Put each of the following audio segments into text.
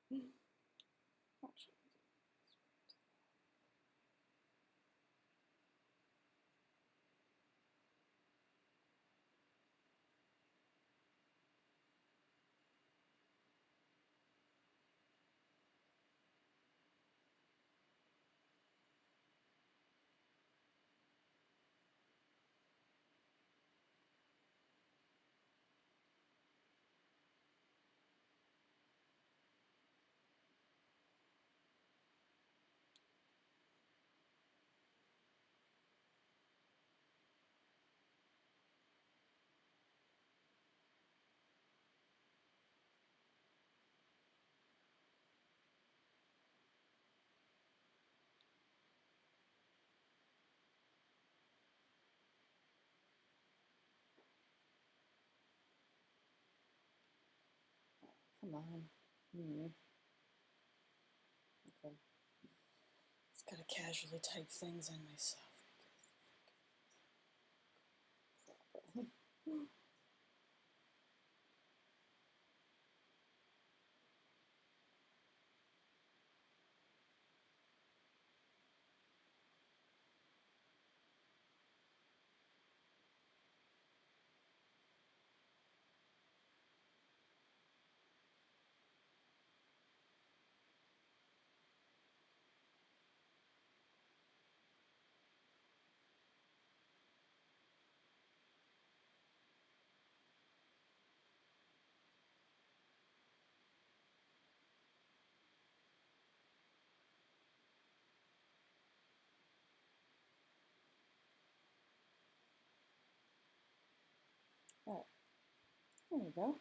Come on. Hmm. Okay. Just gotta casually type things in myself. All right. There we go.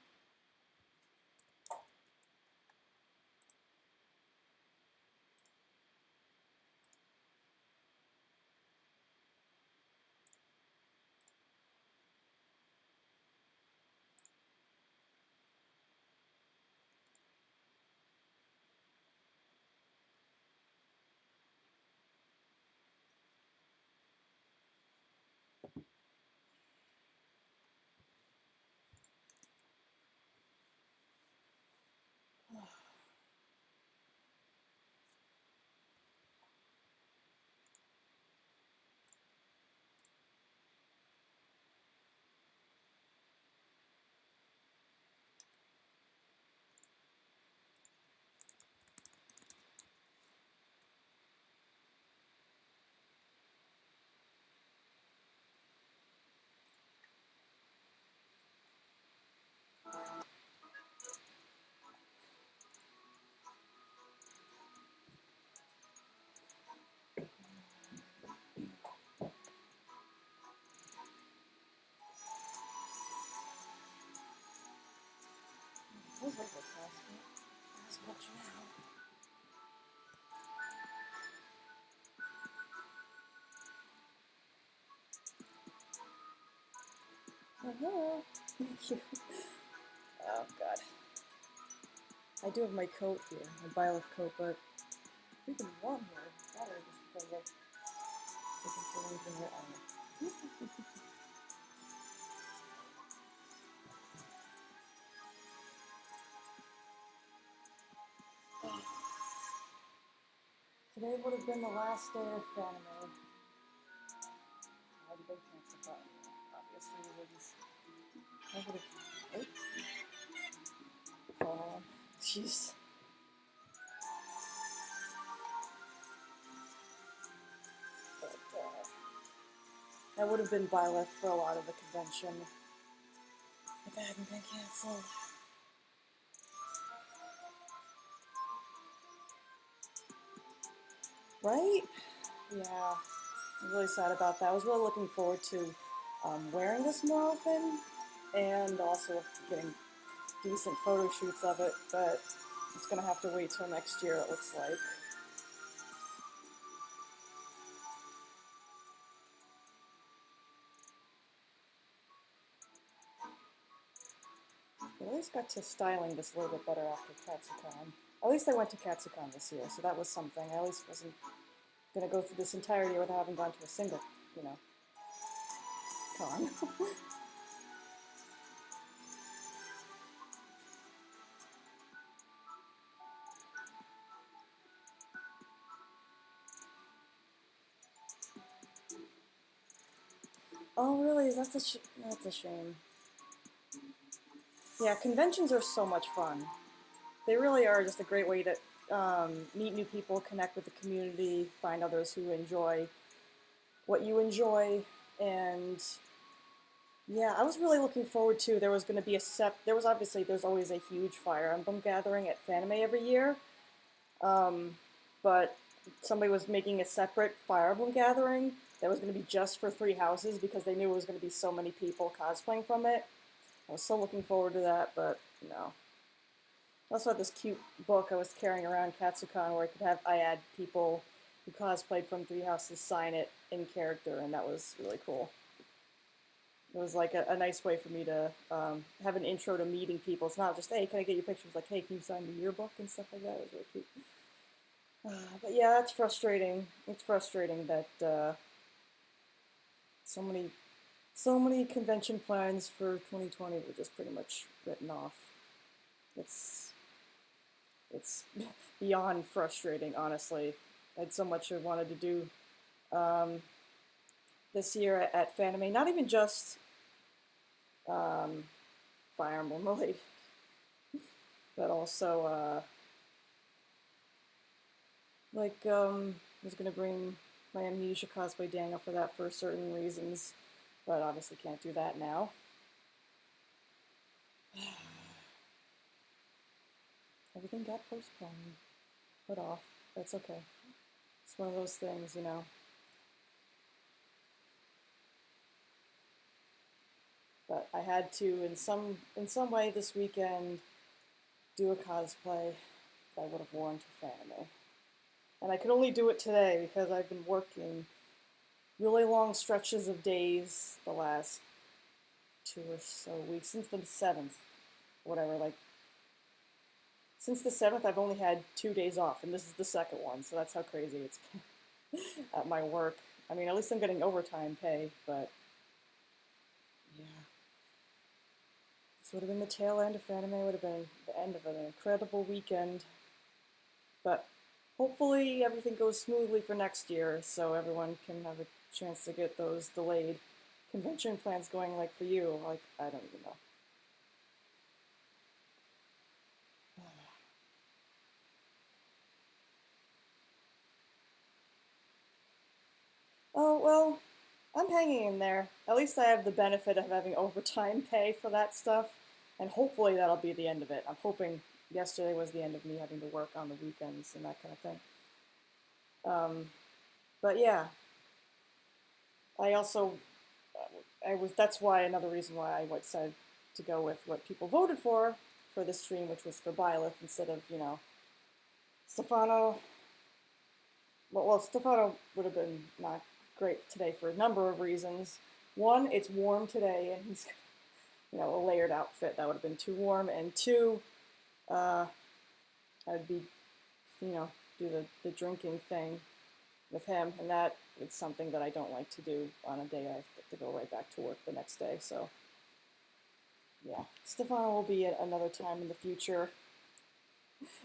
Those are the plastic. As much now. Hello. Thank you. Oh God. I do have my coat here, my Byleth coat, but it's freaking warm here. Better just because I can feel anything here on it. Today would have been the last day of anime. I'd been canceled, but obviously it wouldn't. I would have. Oh, jeez. But that would have been Byleth for a lot of the convention if it hadn't been canceled. Right? Yeah. I'm really sad about that. I was really looking forward to wearing this more often and also getting decent photo shoots of it, but it's going to have to wait till next year, it looks like. But at least got to styling this a little bit better after Katsucon. At least I went to Katsucon this year, so that was something. I at least wasn't going to go through this entire year without having gone to a single, con. Oh, really? That's a shame. Yeah, conventions are so much fun. They really are just a great way to meet new people, connect with the community, find others who enjoy what you enjoy, and yeah, I was really looking forward to. There was going to be a set. There was obviously there's always a huge Fire Emblem gathering at Fanime every year, um, but somebody was making a separate Fire Emblem gathering that was going to be just for three houses because they knew it was going to be so many people cosplaying from it. I was so looking forward to that, but no. I also had this cute book I was carrying around Katsucon where I had people who cosplayed from Three Houses sign it in character, and that was really cool. It was like a nice way for me to have an intro to meeting people. It's not just, hey, can I get your pictures? Like, hey, can you sign the yearbook and stuff like that? It was really cute. But yeah, that's frustrating. It's frustrating that so many so many convention plans for 2020 were just pretty much written off. It's it's beyond frustrating, honestly. I had so much I wanted to do um, this year at Fanime. Not even just um, Fire Emblem related, but also I was gonna bring my Amnesia cosplay Daniel for that for certain reasons, but obviously can't do that now. Everything got postponed, put off. That's okay. It's one of those things, you know. But I had to, in some way, this weekend do a cosplay that I would have worn to Fanime, and I could only do it today because I've been working really long stretches of days the last 2 or so weeks since the 7th, whatever. Like since the 7th, I've only had 2 days off, and this is the second one. So that's how crazy it's been at my work. I mean, at least I'm getting overtime pay, but yeah. This would have been the tail end of anime, would have been the end of an incredible weekend. But hopefully everything goes smoothly for next year so everyone can have a chance to get those delayed convention plans going like for you. Like, I don't even know. Oh, well, I'm hanging in there. At least I have the benefit of having overtime pay for that stuff, and hopefully that'll be the end of it. I'm hoping yesterday was the end of me having to work on the weekends and that kind of thing. Um, but yeah, I also I was that's why another reason why I decided to go with what people voted for this stream, which was for Byleth instead of Stefano. Well, Stefano would have been not great today for a number of reasons. One, it's warm today, and he's a layered outfit that would have been too warm, and two, uh, I'd be you know do the drinking thing with him, and that is something that I don't like to do on a day I have to go right back to work the next day. So yeah, Stefano will be at another time in the future.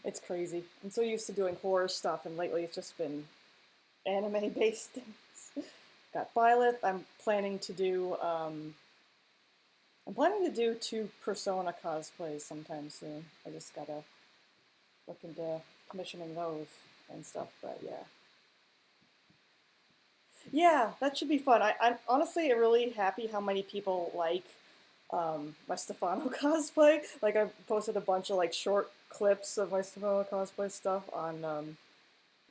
It's crazy. I'm so used to doing horror stuff, and lately it's just been anime-based things. Got Byleth. I'm planning to do two Persona cosplays sometime soon. I just gotta look into commissioning those and stuff. But yeah, yeah, that should be fun. I'm honestly really happy how many people like my Stefano cosplay. Like I posted a bunch of like short clips of my Stefano cosplay stuff on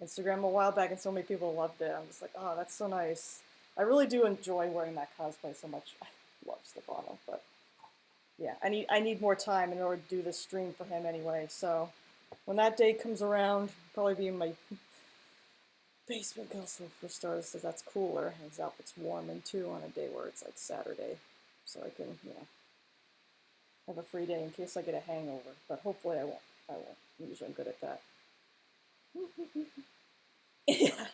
Instagram a while back, and so many people loved it. I'm just like, oh, that's so nice. I really do enjoy wearing that cosplay so much. I love Stefano, but yeah, I need more time in order to do this stream for him anyway. So when that day comes around, I'll probably be in my basement also for starters, because that's cooler. His outfit's warm, and two on a day where it's like Saturday, so I can have a free day in case I get a hangover. But hopefully I won't. I won't. Usually I'm good at that. Yeah.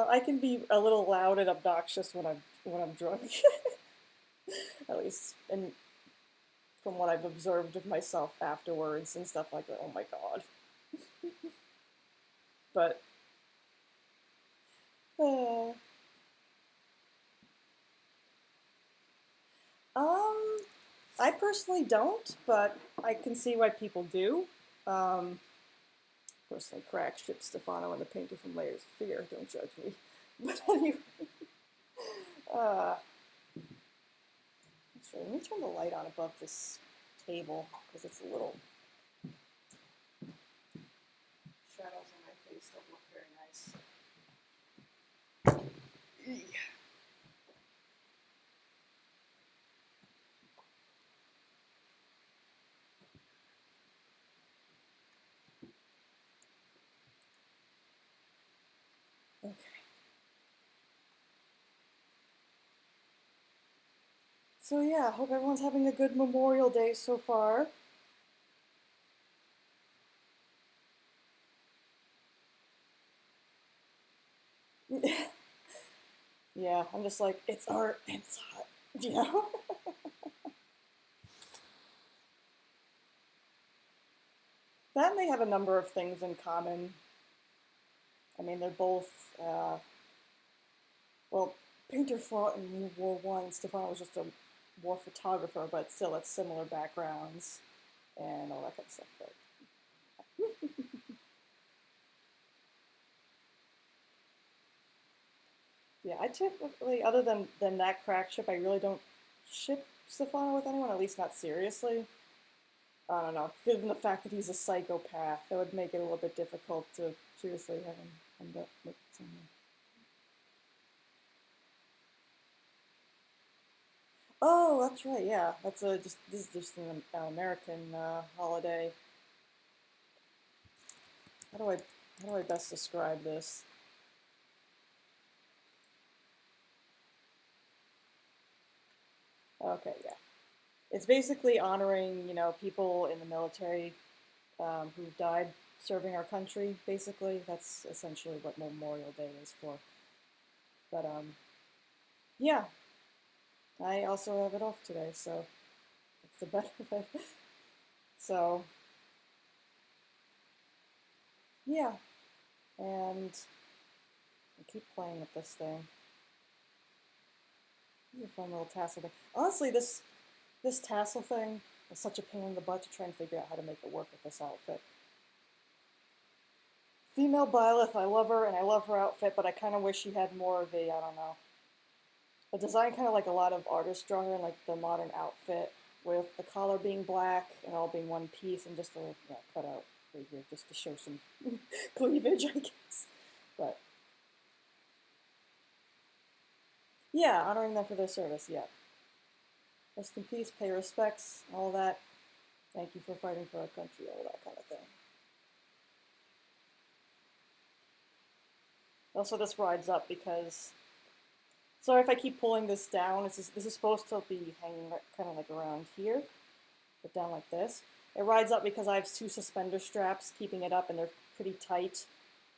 I can be a little loud and obnoxious when I'm drunk. At least, and from what I've observed of myself afterwards and stuff like that. Oh my god. But uh, I personally don't, but I can see why people do. Personally, crack ship Stefano and the painter from Layers of Fear. Don't judge me. But anyway, uh, sorry, let me turn the light on above this table because it's a little shadows on my face don't look very nice. Okay. So yeah, hope everyone's having a good Memorial Day so far. Yeah, I'm just like, it's art and it's hot, you know? That and they have a number of things in common. I mean, they're both, well, Painter fought in World War One. Stefano was just a war photographer, but still, it's similar backgrounds and all that kind of stuff. But yeah, I typically, other than that crack ship, I really don't ship Stefano with anyone, at least not seriously. I don't know. Given the fact that he's a psychopath, that would make it a little bit difficult to seriously have him end up with someone. Oh, that's right. Yeah, that's a just this is just an American holiday. How do I how do I best describe this? Okay, yeah. It's basically honoring, people in the military who've died serving our country. Basically, that's essentially what Memorial Day is for. But yeah, I also have it off today, so it's the benefit. So yeah, and I keep playing with this thing. This is a fun little tassel thing. Honestly, this tassel thing is such a pain in the butt to try and figure out how to make it work with this outfit. Female Byleth, I love her and I love her outfit, but I kind of wish she had more of a, I don't know, a design kind of like a lot of artists draw her in like the modern outfit with the collar being black and all being one piece and just a cutout right here just to show some cleavage, I guess. But yeah, honoring them for their service, yeah. Rest in peace, pay respects, all that. Thank you for fighting for our country, all that kind of thing. Also, this rides up because, sorry if I keep pulling this down. This is supposed to be hanging kind of like around here, but down like this. It rides up because I have two suspender straps keeping it up, and they're pretty tight.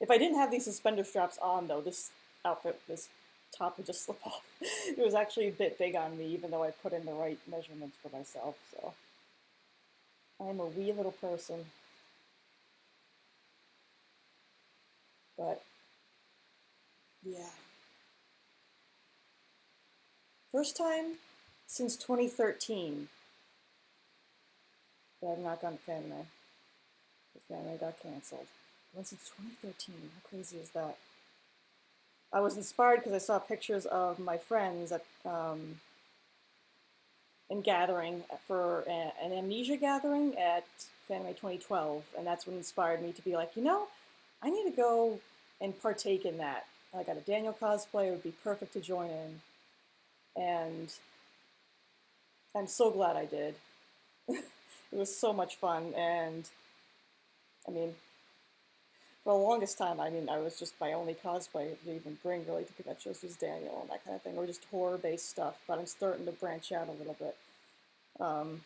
If I didn't have these suspender straps on, though, this outfit, this top would just slip off. It was actually a bit big on me, even though I put in the right measurements for myself. So I'm a wee little person, but yeah. First time since 2013 that I've not gone to Fanime. Because Fanime got canceled. Once since 2013. How crazy is that? I was inspired because I saw pictures of my friends at in gathering for an amnesia gathering at Fanime 2012, and that's what inspired me to be like, I need to go and partake in that. I got a Daniel cosplay; it would be perfect to join in, and I'm so glad I did. It was so much fun, and I mean, for the longest time, I mean, I was just my only cosplay to even bring really to conventions was Daniel and that kind of thing, or just horror-based stuff. But I'm starting to branch out a little bit. Um,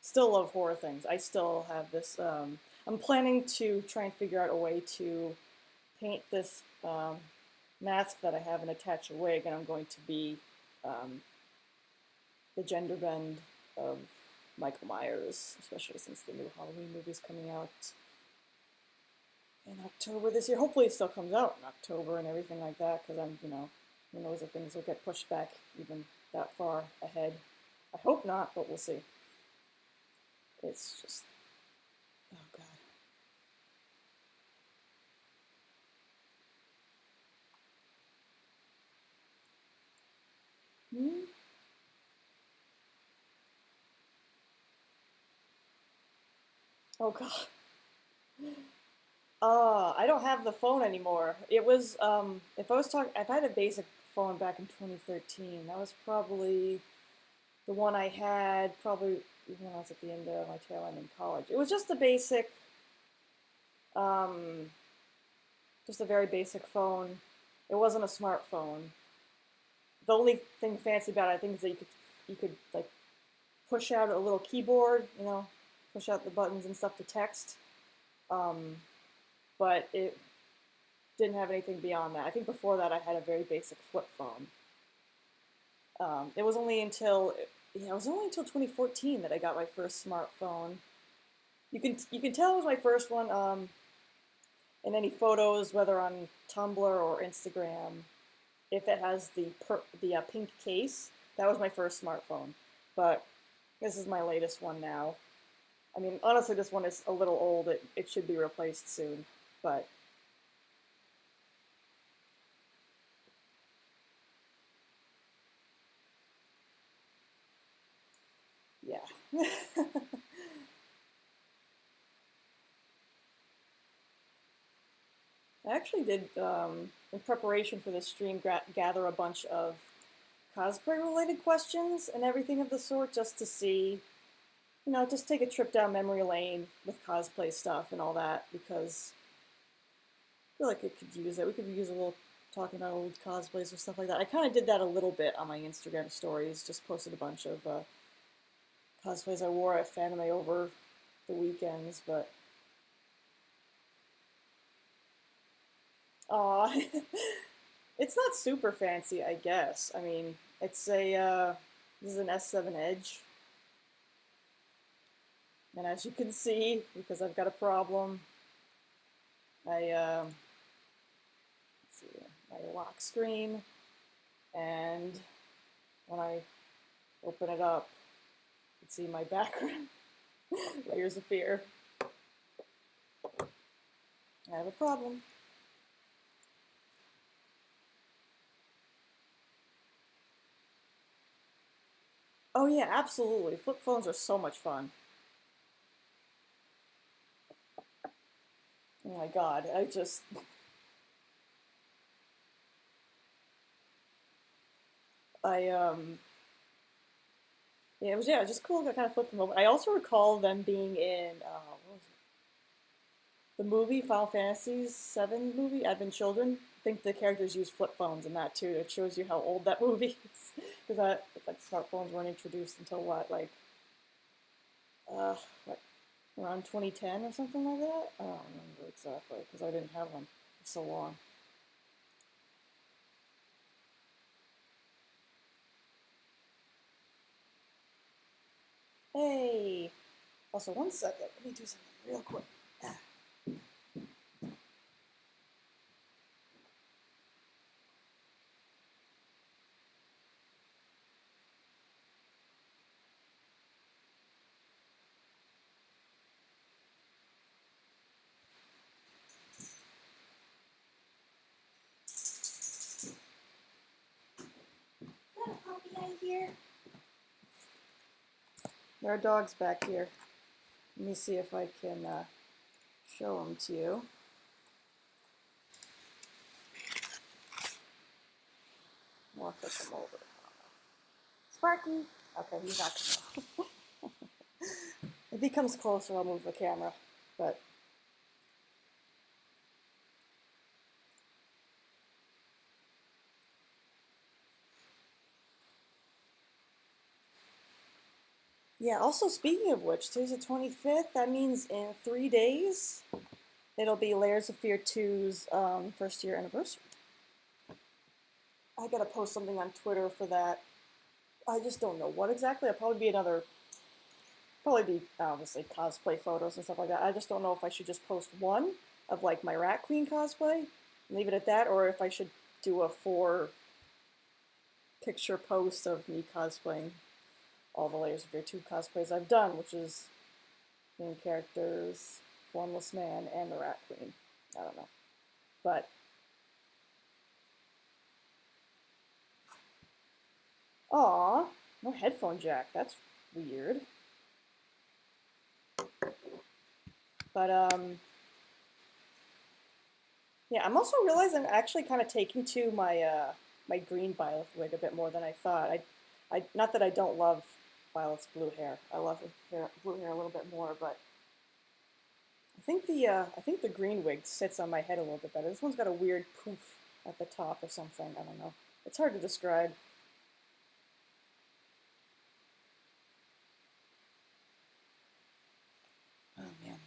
Still love horror things. I still have this. I'm planning to try and figure out a way to paint this mask that I have and attach a wig, and I'm going to be um, the gender bend of Michael Myers, especially since the new Halloween movie is coming out in October this year. Hopefully, it still comes out in October and everything like that, because who knows if things will get pushed back even that far ahead. I hope not, but we'll see. It's just, oh god. Hmm? Oh god. I don't have the phone anymore. It was, if I was talking, I've had a basic phone back in 2013. That was probably the one I had probably when I was at the end of my tail end in college. It was just a basic, um, just a very basic phone. It wasn't a smartphone. The only thing fancy about it, I think, is that you could like push out a little keyboard, push out the buttons and stuff to text. Um, but it didn't have anything beyond that. I think before that I had a very basic flip phone. It was only until yeah, it was only until 2014 that I got my first smartphone. You can tell it was my first one in any photos, whether on Tumblr or Instagram. If it has the pink case, that was my first smartphone. But this is my latest one now. I mean, honestly, this one is a little old. It should be replaced soon. But yeah. I actually did, in preparation for this stream, gather a bunch of cosplay related questions and everything of the sort just to see, just take a trip down memory lane with cosplay stuff and all that because I feel like it could use it. We could use a little talking about old cosplays or stuff like that. I kind of did that a little bit on my Instagram stories, just posted a bunch of cosplays I wore at Fanime over the weekends, but aw, it's not super fancy, I guess. I mean, it's this is an S7 Edge, and as you can see, because I've got a problem, I, let's see, my lock screen, and when I open it up, you can see my background, layers of fear. I have a problem. Oh yeah, absolutely. Flip phones are so much fun. Oh my god, I yeah, it was just cool to kind of flip them over. I also recall them being in what was it? The movie Final Fantasy VII movie, Advent Children. I think the characters use flip phones in that too. It shows you how old that movie is because like smartphones weren't introduced until what what around 2010 or something like that. I don't remember exactly because I didn't have one for so long. Hey. Also, one second. Let me do something real quick. Ah. Is that a puppy I hear? There are dogs back here. Let me see if I can show them to you. I'll flip them over. Sparky! Okay, he's not coming. If he comes closer, I'll move the camera. But yeah, also speaking of which, today's the 25th. That means in 3 days, it'll be Layers of Fear 2's first year anniversary. I gotta post something on Twitter for that. I just don't know what exactly. It'll probably be obviously cosplay photos and stuff like that. I just don't know if I should just post one of like my Rat Queen cosplay and leave it at that, or if I should do a 4 picture post of me cosplaying all the Layers of Fear 2 cosplays I've done, which is main characters, Formless Man, and the Rat Queen. I don't know. But, aw, no headphone jack. That's weird. But, yeah, I'm also realizing I'm actually kind of taking to my green Byleth wig a bit more than I thought. Not that I don't love Byleth's blue hair. I love her blue hair a little bit more, but I think the green wig sits on my head a little bit better. This one's got a weird poof at the top or something. I don't know. It's hard to describe. Oh man.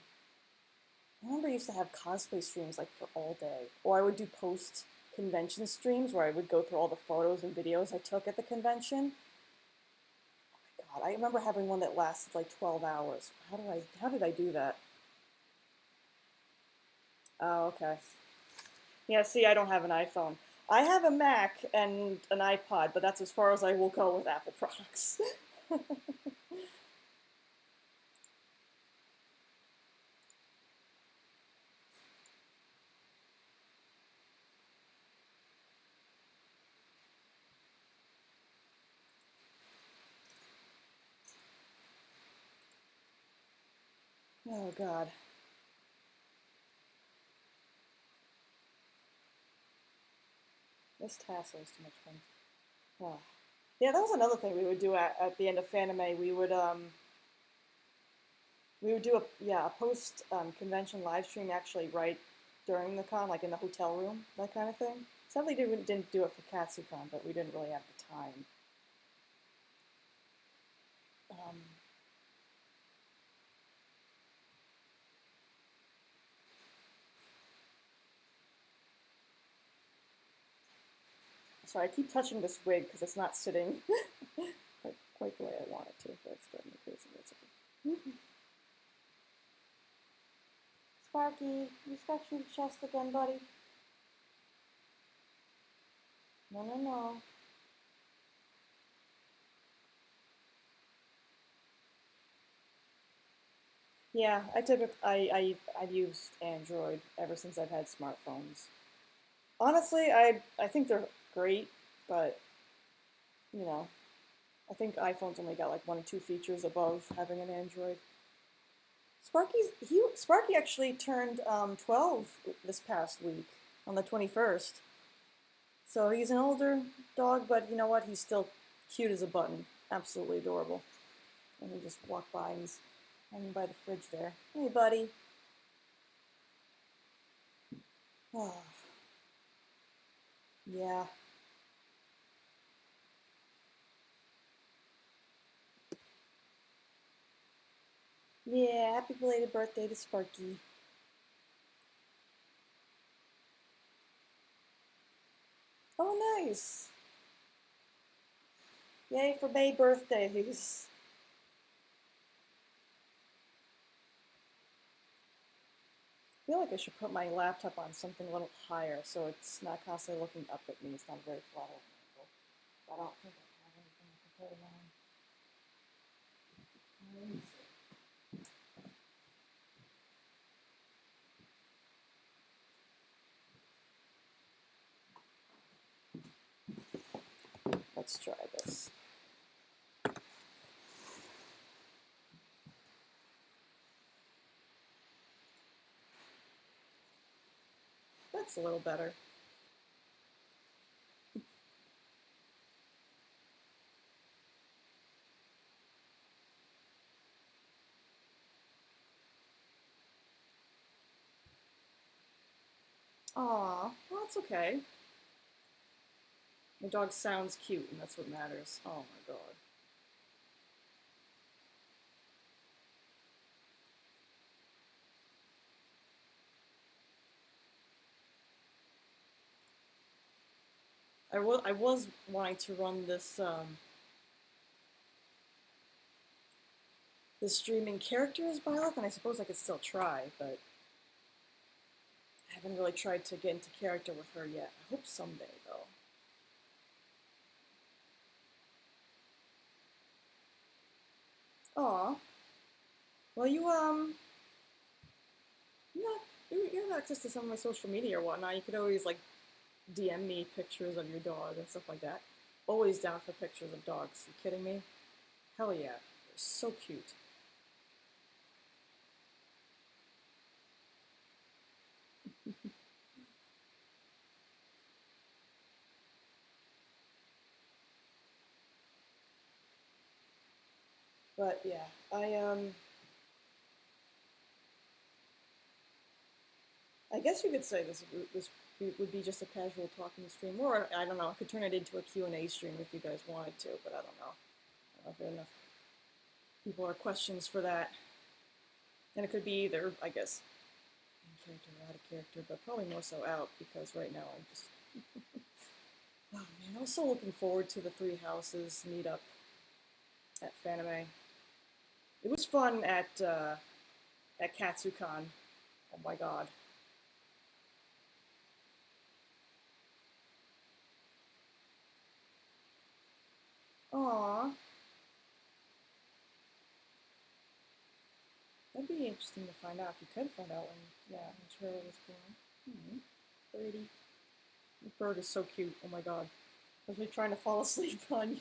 I remember I used to have cosplay streams like for all day. Or I would do post convention streams where I would go through all the photos and videos I took at the convention. God, I remember having one that lasted like 12 hours. How did I do that? Oh, okay. Yeah, see, I don't have an iPhone. I have a Mac and an iPod, but that's as far as I will go with Apple products. Oh, God. This tassel is too much fun. Oh. Yeah, that was another thing we would do at the end of Fanime. We would do a post convention live stream actually right during the con, like in the hotel room, that kind of thing. Sadly, didn't do it for KatsuCon, but we didn't really have the time. Um, sorry, I keep touching this wig because it's not sitting quite the way I want it to, but it's driving me crazy. That's okay. Sparky, you scratching your chest again, buddy? No, no, no. Yeah, I've used Android ever since I've had smartphones. Honestly, I think they're great, but you know, I think iPhone's only got like one or two features above having an Android. Sparky actually turned 12 this past week on the 21st. So he's an older dog, but you know what? He's still cute as a button. Absolutely adorable. And he just walked by and he's hanging by the fridge there. Hey, buddy. Oh, yeah. Yeah, happy belated birthday to Sparky. Oh, nice. Yay for May birthdays. I feel like I should put my laptop on something a little higher so it's not constantly looking up at me. It's not very flat open angle. But I don't think I have anything to put it on. Let's try this. That's a little better. Aw, well, that's okay. The dog sounds cute, and that's what matters. Oh my god. I was wanting to run this streaming character as Byleth, and I suppose I could still try, but I haven't really tried to get into character with her yet. I hope someday, though. Aw. Well, you have access to some of my social media or whatnot. You could always like DM me pictures of your dog and stuff like that. Always down for pictures of dogs. You kidding me? Hell yeah. They're so cute. But yeah, I guess you could say this would be just a casual talking stream, or I don't know. I could turn it into a Q&A stream if you guys wanted to, but I don't know. I don't know if there are enough people or questions for that. And it could be either, I guess, in character or out of character, but probably more so out because right now I'm just. Oh man, I was so looking forward to the Three Houses meetup at Fanime. It was fun at KatsuCon. Oh my god. Aww. That'd be interesting to find out if you could find out when Charlie was born. Hmm. Birdie. The bird is so cute. Oh my god. I was trying to fall asleep on you.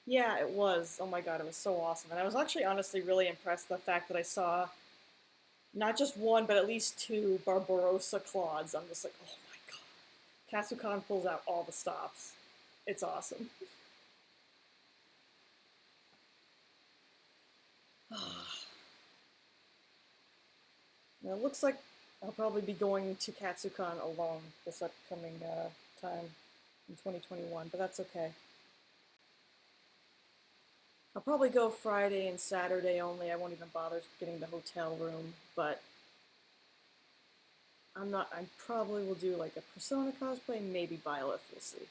Yeah, it was. Oh my god, it was so awesome. And I was actually honestly really impressed with the fact that I saw not just one, but at least two Barbarossa Claudes. I'm just like, oh my god. Katsucon pulls out all the stops. It's awesome. Now, it looks like I'll probably be going to Katsucon alone this upcoming time in 2021, but that's okay. I'll probably go Friday and Saturday only. I won't even bother getting the hotel room, but I'm not. I probably will do like a Persona cosplay, maybe Byleth. We'll see.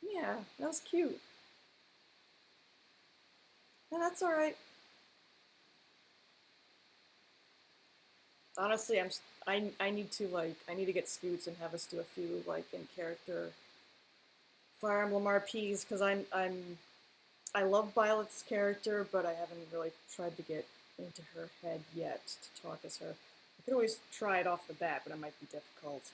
Yeah, that was cute. Yeah, that's all right. Honestly, I need to I need to get Scoots and have us do a few like in character Fire Emblem RPs because I love Violet's character, but I haven't really tried to get into her head yet to talk as her. I could always try it off the bat, but it might be difficult.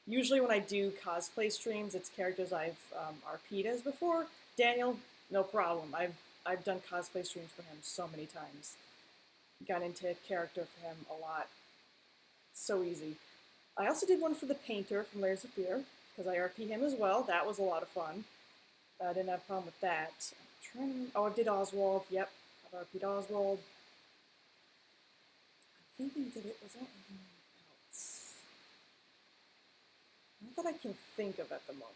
Usually when I do cosplay streams, it's characters I've RP'd as before. Daniel, no problem. I've done cosplay streams for him so many times. Got into character for him a lot. So easy. I also did one for the painter from Layers of Fear, because I RP him as well. That was a lot of fun. I didn't have a problem with that. Oh, I did Oswald. Yep, I've RP'd Oswald. I'm thinking, was that anything else? Not that I can think of at the moment.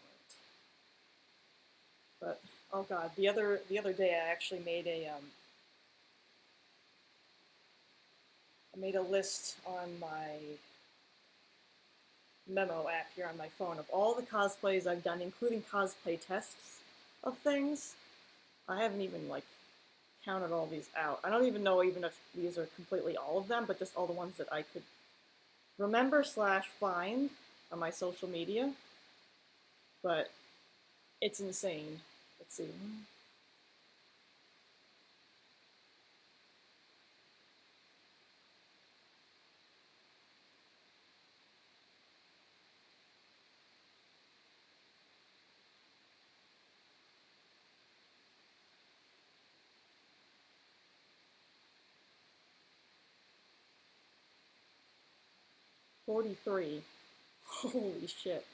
But oh god, the other day I actually made I made a list on my memo app here on my phone of all the cosplays I've done, including cosplay tests of things. I haven't even like counted all these out. I don't even know even if these are completely all of them, but just all the ones that I could remember slash find on my social media. But it's insane. Let's see. 43. Holy shit.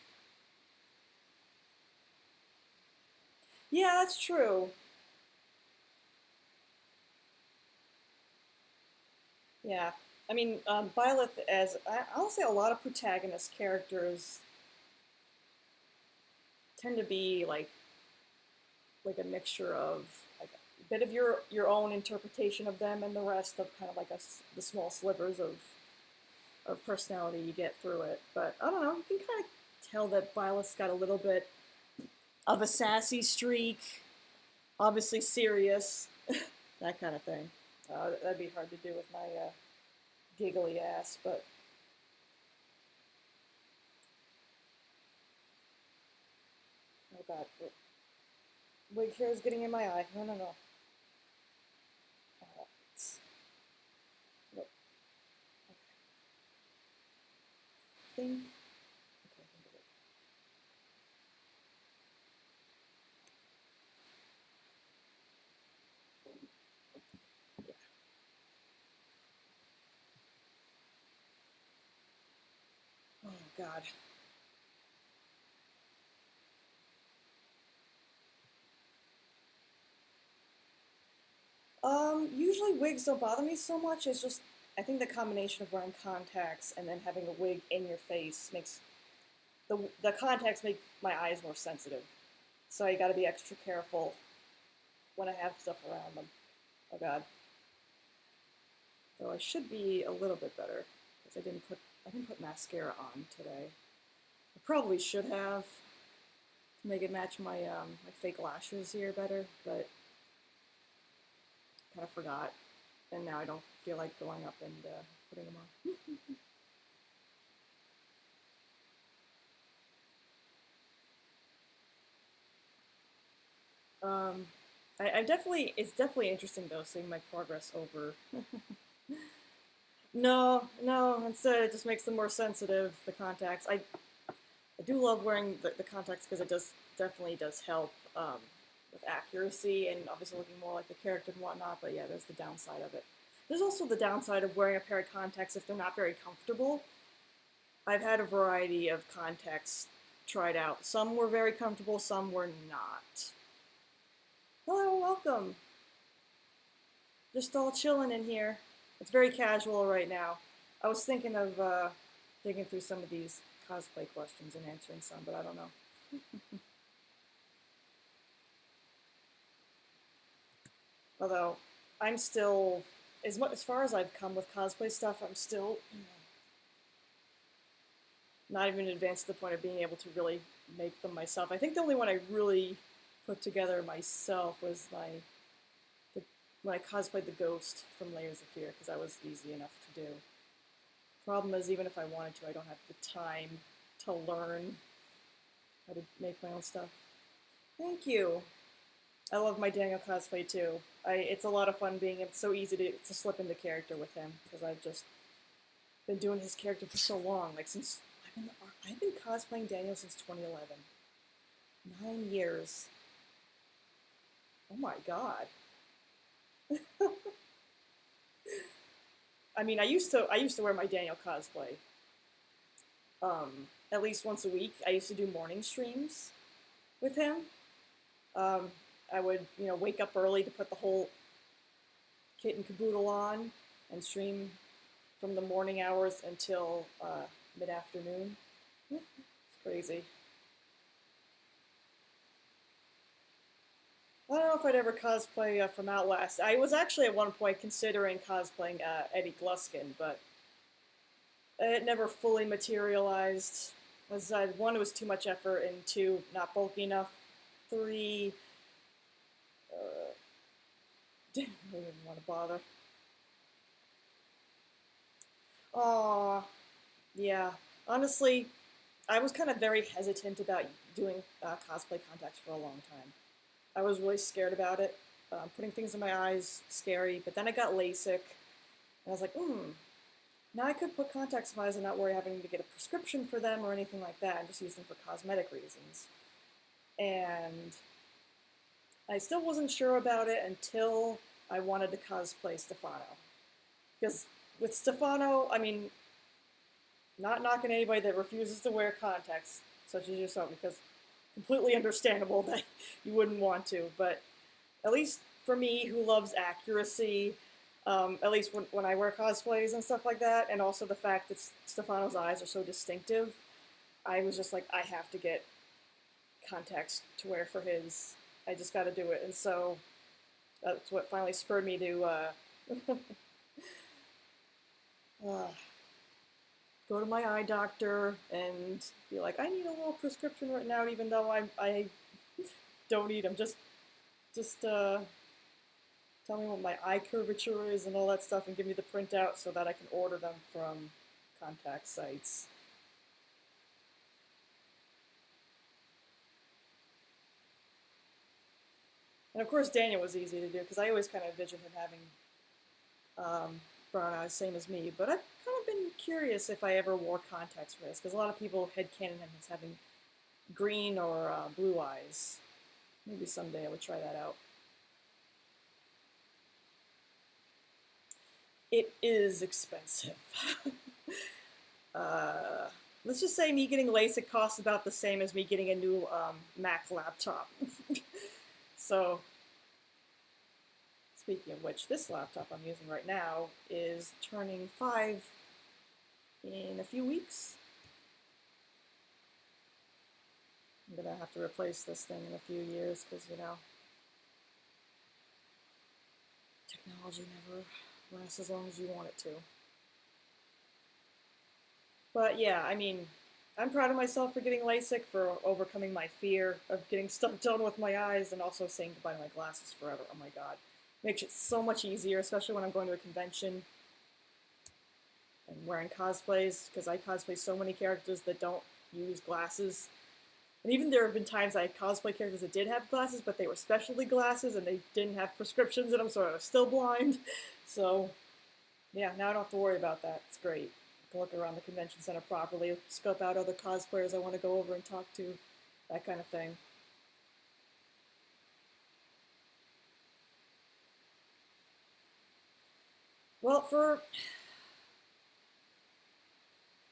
Yeah, that's true. Yeah. I mean, Byleth, as I'll say, a lot of protagonist characters tend to be like a mixture of like a bit of your own interpretation of them and the rest of kind of like the small slivers of personality you get through it. But I don't know, you can kind of tell that Byleth's got a little bit of a sassy streak, obviously serious, that kind of thing. That'd be hard to do with my giggly ass, but God. Wig hair is getting in my eye. No, no, no. Look. Think. Okay, think of it. Yeah. Oh, God. Usually wigs don't bother me so much. It's just, I think the combination of wearing contacts and then having a wig in your face makes the contacts make my eyes more sensitive. So I gotta be extra careful when I have stuff around them. Oh God. Though I should be a little bit better because I didn't put mascara on today. I probably should have to make it match my my fake lashes here better, but kind of forgot, and now I don't feel like going up and putting them on. I definitely it's definitely interesting though seeing my progress over. No, no. Instead, it just makes them more sensitive. The contacts. I do love wearing the contacts because it does definitely does help with accuracy and obviously looking more like the character and whatnot. But yeah, there's the downside of it. There's also the downside of wearing a pair of contacts if they're not very comfortable. I've had a variety of contacts tried out. Some were very comfortable, some were not. Hello, welcome. Just all chilling in here. It's very casual right now. I was thinking of digging through some of these cosplay questions and answering some, but I don't know. Although I'm still, as far as I've come with cosplay stuff, I'm still, not even advanced to the point of being able to really make them myself. I think the only one I really put together myself was when I cosplayed the Ghost from Layers of Fear, because that was easy enough to do. Problem is, even if I wanted to, I don't have the time to learn how to make my own stuff. Thank you. I love my Daniel cosplay too. It's a lot of fun being it's so easy to slip into character with him because I've just been doing his character for so long. Like since I've been cosplaying Daniel since 2011. 9 years. Oh my god. I mean, I used to wear my Daniel cosplay at least once a week. I used to do morning streams with him. Um, I would, wake up early to put the whole kit and caboodle on and stream from the morning hours until mid-afternoon. It's crazy. I don't know if I'd ever cosplay from Outlast. I was actually at one point considering cosplaying Eddie Gluskin, but it never fully materialized. As one, it was too much effort, and two, not bulky enough. Three, didn't even want to bother. Aw, yeah. Honestly, I was kind of very hesitant about doing cosplay contacts for a long time. I was really scared about it. Putting things in my eyes, scary. But then I got LASIK, and I was like, now I could put contacts in my eyes and not worry having to get a prescription for them or anything like that, and just use them for cosmetic reasons. And I still wasn't sure about it until I wanted to cosplay Stefano. Because with Stefano, I mean, not knocking anybody that refuses to wear contacts, such as yourself, because completely understandable that you wouldn't want to, but at least for me, who loves accuracy, at least when I wear cosplays and stuff like that, and also the fact that Stefano's eyes are so distinctive, I was just like, I have to get contacts to wear for his. I just got to do it, and so that's what finally spurred me to uh, go to my eye doctor and be like, I need a little prescription right now, even though I don't need them. Just tell me what my eye curvature is and all that stuff, and give me the printout so that I can order them from contact sites. And of course, Daniel was easy to do because I always kind of envisioned him having brown eyes, same as me. But I've kind of been curious if I ever wore contacts for this because a lot of people headcanon him as having green or blue eyes. Maybe someday I would try that out. It is expensive. Let's just say me getting LASIK costs about the same as me getting a new Mac laptop. So, speaking of which, this laptop I'm using right now is turning 5 in a few weeks. I'm gonna have to replace this thing in a few years because, you know, technology never lasts as long as you want it to. But yeah, I mean, I'm proud of myself for getting LASIK, for overcoming my fear of getting stuff done with my eyes, and also saying goodbye to my glasses forever. Oh my god. Makes it so much easier, especially when I'm going to a convention and wearing cosplays, because I cosplay so many characters that don't use glasses. And even there have been times I cosplay characters that did have glasses, but they were specialty glasses and they didn't have prescriptions in them, so I was still blind. So, yeah, now I don't have to worry about that. It's great. I can look around the convention center properly, scope out other cosplayers I want to go over and talk to, that kind of thing. Well,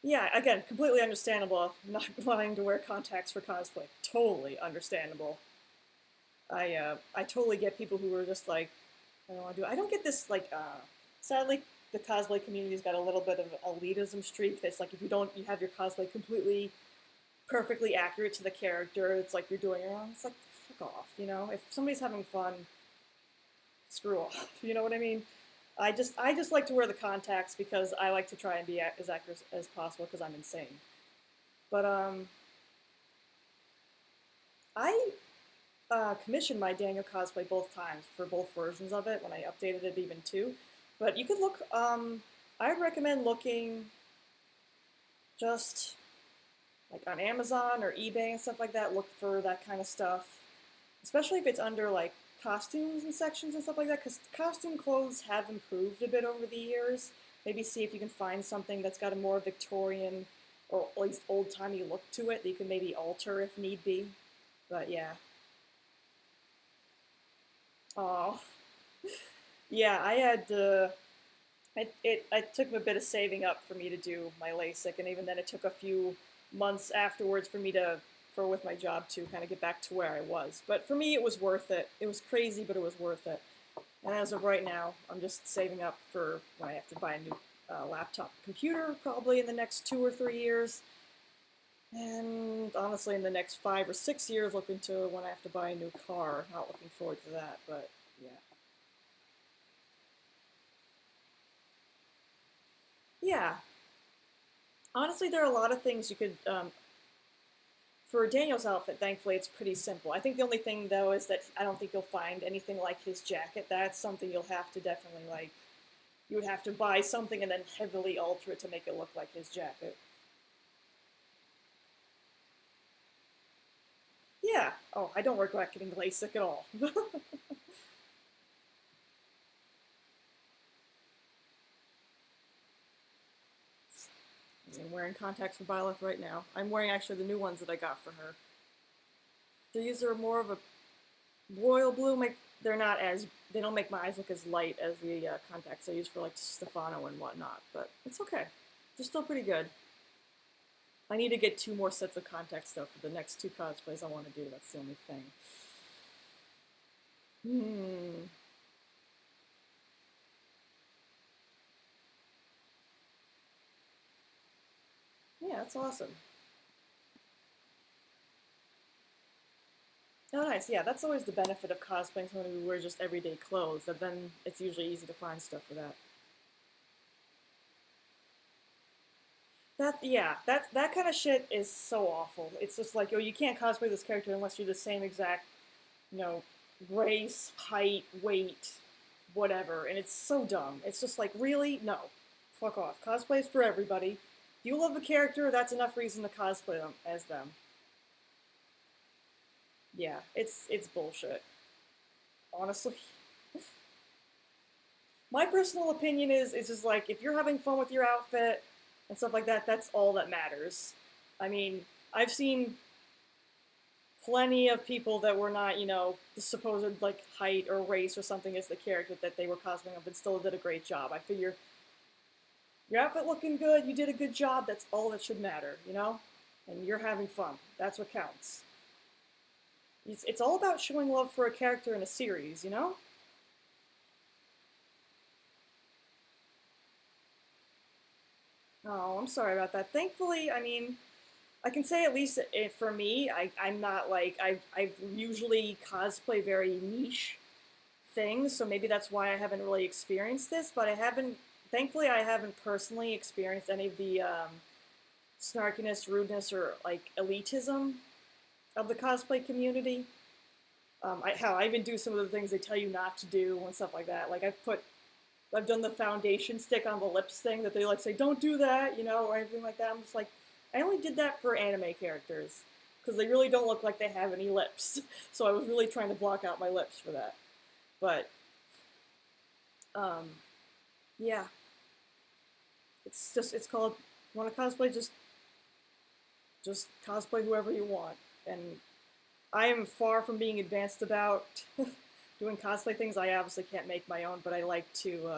yeah, again, completely understandable not wanting to wear contacts for cosplay. Totally understandable. I totally get people who are just like, I don't want to do it. I don't get this, like, sadly, the cosplay community's got a little bit of elitism streak. That's like, if you have your cosplay completely, perfectly accurate to the character, it's like you're doing it wrong. It's like, fuck off, you know? If somebody's having fun, screw off, you know what I mean? I just like to wear the contacts because I like to try and be as accurate as possible because I'm insane. But I commissioned my Daniel cosplay both times for both versions of it when I updated it even too. But you could look. I would recommend looking just like on Amazon or eBay and stuff like that. Look for that kind of stuff, especially if it's under like costumes and sections and stuff like that. Because costume clothes have improved a bit over the years. Maybe see if you can find something that's got a more Victorian or at least old-timey look to it that you can maybe alter if need be. But yeah. Oh, yeah. I had it took a bit of saving up for me to do my LASIK, and even then, it took a few months afterwards for me to for with my job to kind of get back to where I was. But for me, it was worth it. It was crazy, but it was worth it. And as of right now, I'm just saving up for when I have to buy a new laptop computer, probably in the next 2 or 3 years. And honestly, in the next 5 or 6 years, looking to when I have to buy a new car. Not looking forward to that, but yeah. Yeah. Honestly, there are a lot of things you could. For Daniel's outfit, thankfully, it's pretty simple. I think the only thing, though, is that I don't think you'll find anything like his jacket. That's something you'll have to definitely, like, you would have to buy something and then heavily alter it to make it look like his jacket. Yeah. Oh, I don't regret getting LASIK at all. I'm wearing contacts for Byleth right now. I'm wearing actually the new ones that I got for her. These are more of a royal blue. They're not as they don't make my eyes look as light as the contacts I use for like Stefano and whatnot, but it's okay. They're still pretty good. I need to get 2 more sets of contacts though for the next 2 cosplays I want to do. That's the only thing. Hmm. Yeah, that's awesome. Oh, nice. Yeah, that's always the benefit of cosplaying someone who wears just everyday clothes. That then it's usually easy to find stuff for that. That kind of shit is so awful. It's just like, oh, you can't cosplay this character unless you're the same exact, you know, race, height, weight, whatever, and it's so dumb. It's just like, really? No. Fuck off. Cosplay's for everybody. If you love a character, that's enough reason to cosplay them as them. Yeah, it's bullshit. honestly. My personal opinion is it's just like if you're having fun with your outfit and stuff like that, that's all that matters. I mean, I've seen plenty of people that were not, the supposed like height or race or something as the character that they were cosplaying of and still did a great job. I figure your outfit looking good, you did a good job, that's all that should matter. And you're having fun. That's what counts. It's all about showing love for a character in a series. Oh, I'm sorry about that. Thankfully, I mean, I can say at least for me, I'm not like I usually cosplay very niche things, so maybe that's why I haven't really experienced this. But I haven't. Thankfully, I haven't personally experienced any of the snarkiness, rudeness, or like elitism of the cosplay community. I even do some of the things they tell you not to do and stuff like that. Like I've done the foundation stick on the lips thing that they like say don't do that, or anything like that. I'm just like, I only did that for anime characters because they really don't look like they have any lips. So I was really trying to block out my lips for that. But um, yeah, it's called. You want to cosplay? Just cosplay whoever you want. And I am far from being advanced about doing cosplay things. I obviously can't make my own, but I like to.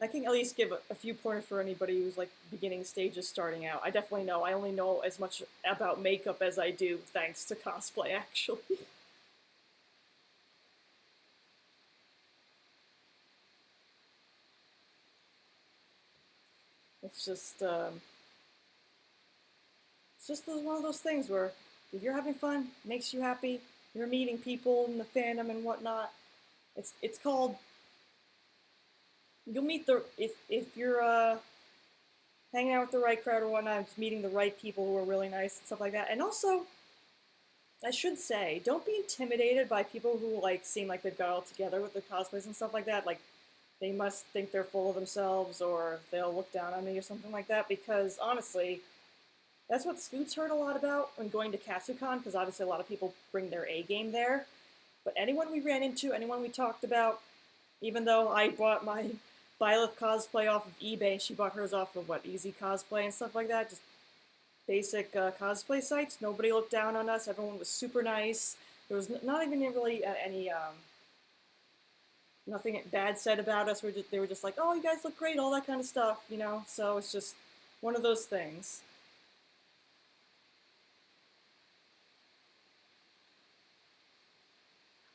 I can at least give a few pointers for anybody who's like beginning stages starting out. I definitely know. I only know as much about makeup as I do thanks to cosplay, actually. It's just, one of those things where if you're having fun, makes you happy, you're meeting people in the fandom and whatnot. It's called. You'll meet the if you're hanging out with the right crowd or whatnot, just meeting the right people who are really nice and stuff like that. And also, I should say, don't be intimidated by people who like seem like they've got it all together with the cosplays and stuff like that. Like they must think they're full of themselves or they'll look down on me or something like that. Because honestly, that's what Scoots heard a lot about when going to Katsucon. Because obviously a lot of people bring their A game there. But anyone we ran into, anyone we talked about, even though I bought my Byleth cosplay off of eBay and she bought hers off of Easy Cosplay and stuff like that, just basic cosplay sites. Nobody looked down on us. Everyone was super nice. There was not even really any nothing bad said about us. They were just like, "Oh, you guys look great," all that kind of stuff. So it's just one of those things.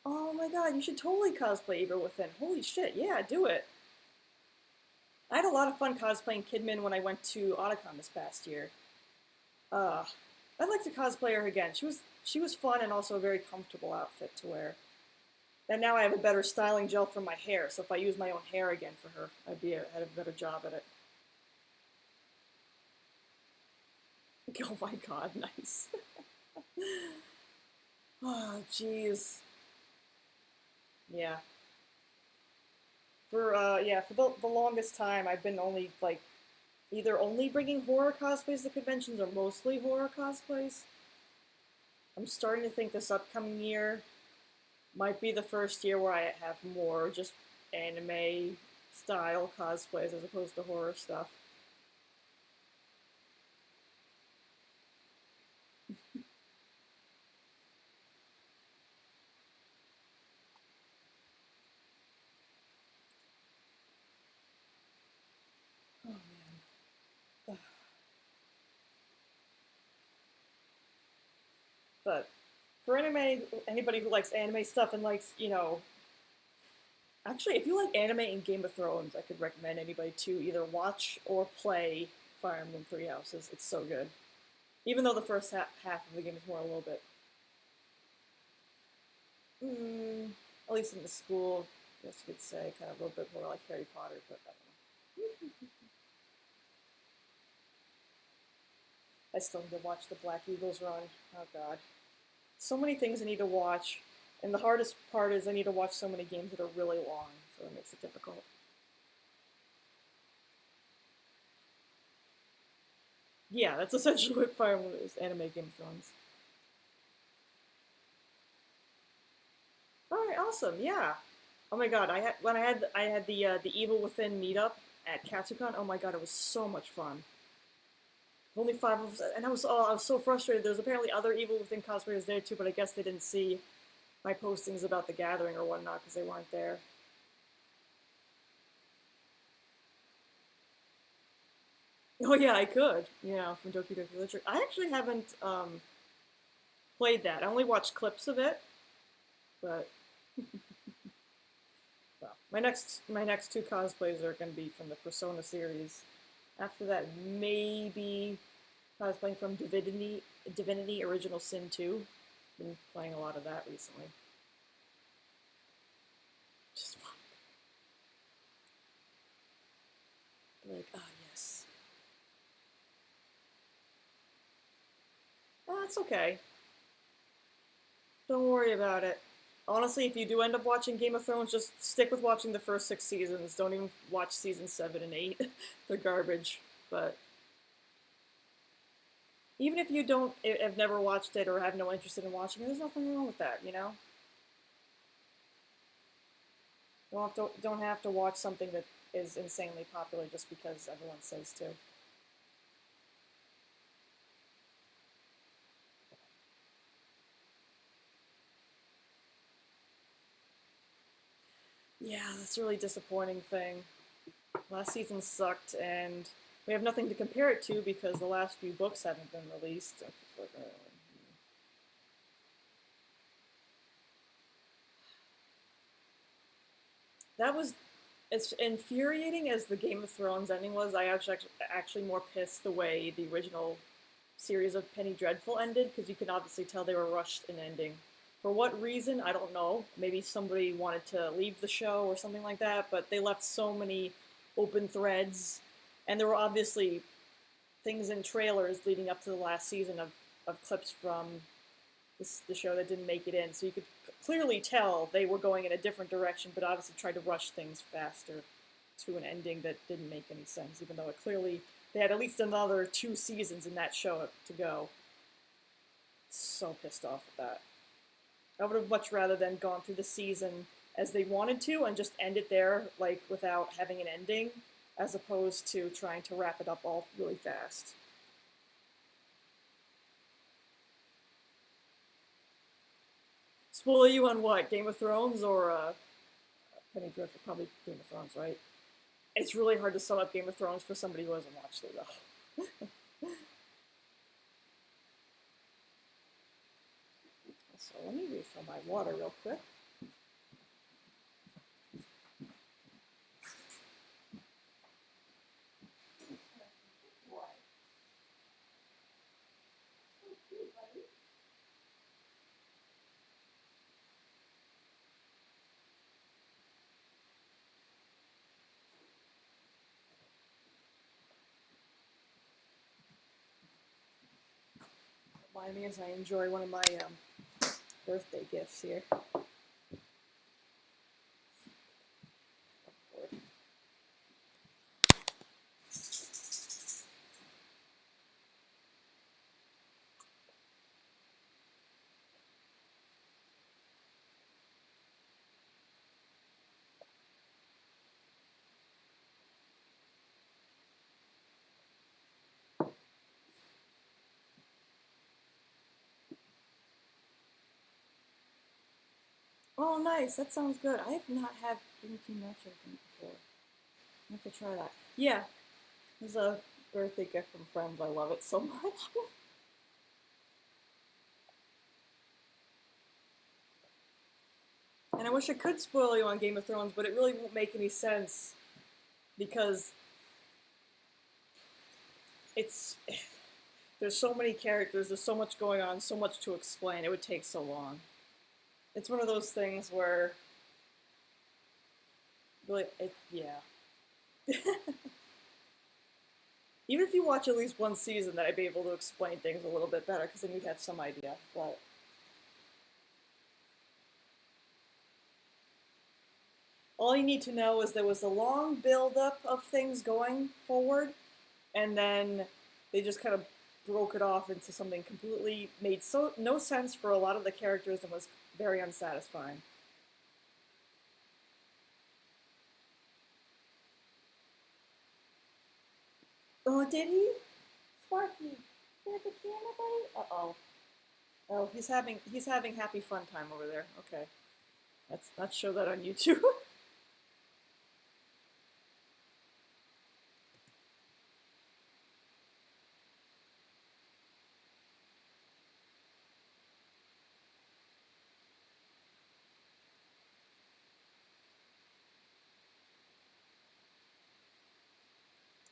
Oh my god, you should totally cosplay Evil Within. Holy shit, yeah, do it. I had a lot of fun cosplaying Kidman when I went to Otakon this past year. Uh, I'd like to cosplay her again. She was fun and also a very comfortable outfit to wear. And now I have a better styling gel for my hair, so if I use my own hair again for her, I'd have a better job at it. Oh my god, nice. Oh, jeez. Yeah. For the longest time, I've been only like either only bringing horror cosplays to conventions or mostly horror cosplays. I'm starting to think this upcoming year might be the first year where I have more just anime style cosplays as opposed to horror stuff. Oh man. But for anybody who likes anime stuff and likes, actually, if you like anime and Game of Thrones, I could recommend anybody to either watch or play Fire Emblem Three Houses. It's so good. Even though the first half of the game is more a little bit, mm, at least in the school, I guess you could say, kind of a little bit more like Harry Potter, but I don't know. I still need to watch the Black Eagles run. Oh god. So many things I need to watch. And the hardest part is I need to watch so many games that are really long, so that makes it difficult. Yeah, that's essentially what Fire Emblem is, anime Game of Thrones. right, awesome, yeah. Oh my god, I had the Evil Within meetup at Katsucon. Oh my god, it was so much fun. Only five of us, and I was so frustrated. There's apparently other Evil Within cosplayers there too, but I guess they didn't see my postings about the gathering or whatnot because they weren't there. Oh yeah, I could. Yeah, from Doki Doki Literature. I actually haven't played that. I only watched clips of it, but well, my next two cosplays are going to be from the Persona series. After that, maybe cosplaying from Divinity Original Sin 2. Been playing a lot of that recently. Just fun. Like, ah, yes. Oh, that's okay. Don't worry about it. Honestly, if you do end up watching Game of Thrones, just stick with watching the first 6 seasons. Don't even watch season 7 and 8. They're garbage. But even if you don't have never watched it or have no interest in watching it, there's nothing wrong with that, you know? Don't have to watch something that is insanely popular just because everyone says to. Yeah, that's a really disappointing thing. Last season sucked, and we have nothing to compare it to because the last few books haven't been released. That was as infuriating as the Game of Thrones ending was. I actually more pissed the way the original series of Penny Dreadful ended because you can obviously tell they were rushed in ending. For what reason, I don't know. Maybe somebody wanted to leave the show or something like that, but they left so many open threads, and there were obviously things in trailers leading up to the last season of clips from the show that didn't make it in. So you could clearly tell they were going in a different direction, but obviously tried to rush things faster to an ending that didn't make any sense, even though it clearly they had at least another 2 seasons in that show to go. So pissed off at that. I would have much rather than gone through the season as they wanted to and just end it there, like without having an ending, as opposed to trying to wrap it up all really fast. Spoil you on what? Game of Thrones or Penny Dreadful? Probably Game of Thrones, right? It's really hard to sum up Game of Thrones for somebody who hasn't watched it, though. So let me refill my water real quick. Remind me as I enjoy one of my birthday gifts here. Oh, nice. That sounds good. I have not had green tea matcha before. I have to try that. Yeah, it's a birthday gift from friends. I love it so much. And I wish I could spoil you on Game of Thrones, but it really won't make any sense because it's there's so many characters, there's so much going on, so much to explain. It would take so long. It's one of those things where really, yeah. Even if you watch at least one season, that I'd be able to explain things a little bit better because then you'd have some idea. But all you need to know is there was a long build-up of things going forward, and then they just kind of broke it off into something completely made no sense for a lot of the characters and was very unsatisfying. Oh, did he? Sparky, did the camera buddy? Uh-oh. Oh, he's having happy fun time over there. Okay. Let's show that on YouTube.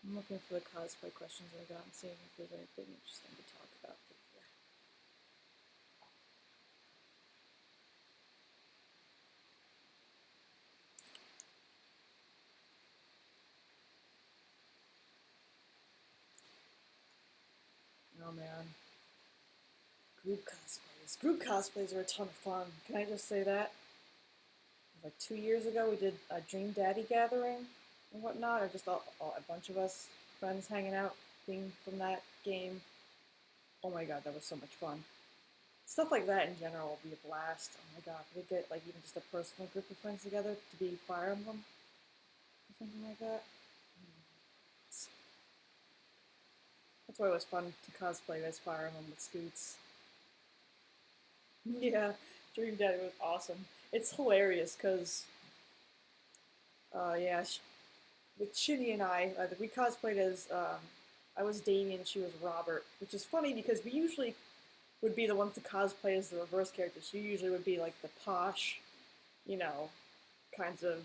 I'm looking for the cosplay questions I got and seeing if there's anything interesting to talk about here. Oh man. Group cosplays. Group cosplays are a ton of fun. Can I just say that? Like 2 years ago, we did a Dream Daddy gathering and whatnot, or just a bunch of us friends hanging out, being from that game. Oh my god, that was so much fun. Stuff like that in general will be a blast. Oh my god, we get like even just a personal group of friends together to be Fire Emblem or something like that. That's why it was fun to cosplay as Fire Emblem with Scoots. Yeah, Dream Daddy was awesome. It's hilarious because, yeah, with Shinny and we cosplayed as, I was Damien, she was Robert, which is funny because we usually would be the ones to cosplay as the reverse characters. She usually would be like the posh, you know, kinds of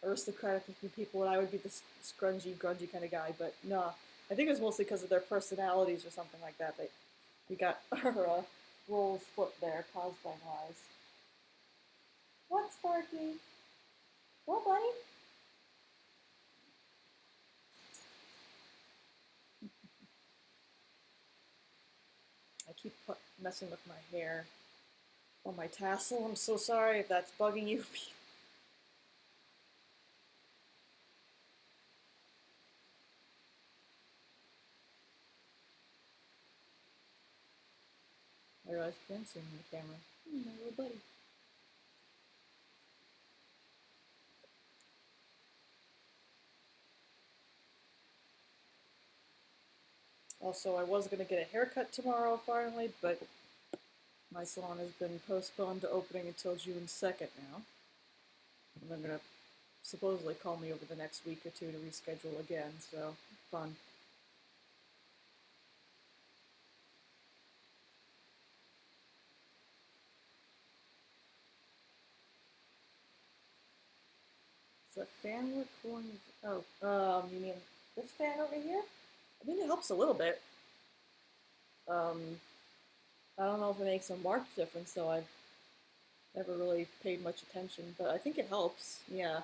aristocratic looking people, and I would be the scrungy, grungy kind of guy. But no, I think it was mostly because of their personalities or something like that. That we got our roles flipped there, cosplay wise. What, Sparky? What, buddy? I keep messing with my hair on my tassel. I'm so sorry if that's bugging you. I realize you can see me in the camera. My little buddy. Also, I was going to get a haircut tomorrow finally, but my salon has been postponed to opening until June 2nd now. And they're going to supposedly call me over the next week or two to reschedule again, so fun. Is that fan recording? Oh, you mean this fan over here? I mean, it helps a little bit. Um, I don't know if it makes a marked difference, though. I've never really paid much attention, but I think it helps. Yeah.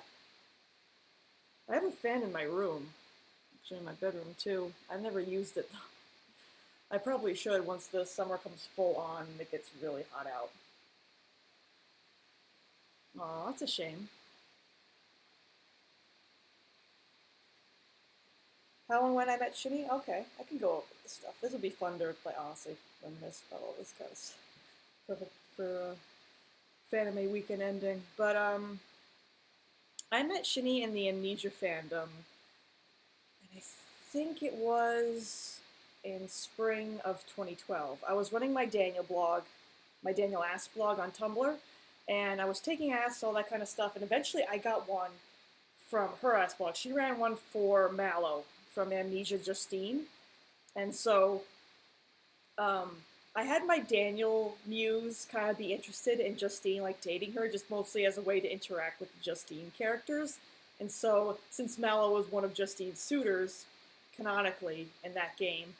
I have a fan in my room, actually in my bedroom too. I've never used it though. I probably should once the summer comes full on and it gets really hot out. Aw, that's a shame. How and when I met Shimmy? Okay, I can go over this stuff. This would be fun to play, honestly, reminisce about all this kind of stuff. Perfect for Fanime weekend ending. But, I met Shini in the Amnesia fandom, and I think it was in spring of 2012. I was running my Daniel blog, my Daniel Ass blog on Tumblr, and I was taking ass, all that kind of stuff, and eventually I got one from her ass blog. She ran one for Mallow from Amnesia Justine, and so um, I had my Daniel muse kind of be interested in Justine, like dating her, just mostly as a way to interact with the Justine characters. And so, since Mallow was one of Justine's suitors, canonically, in that game,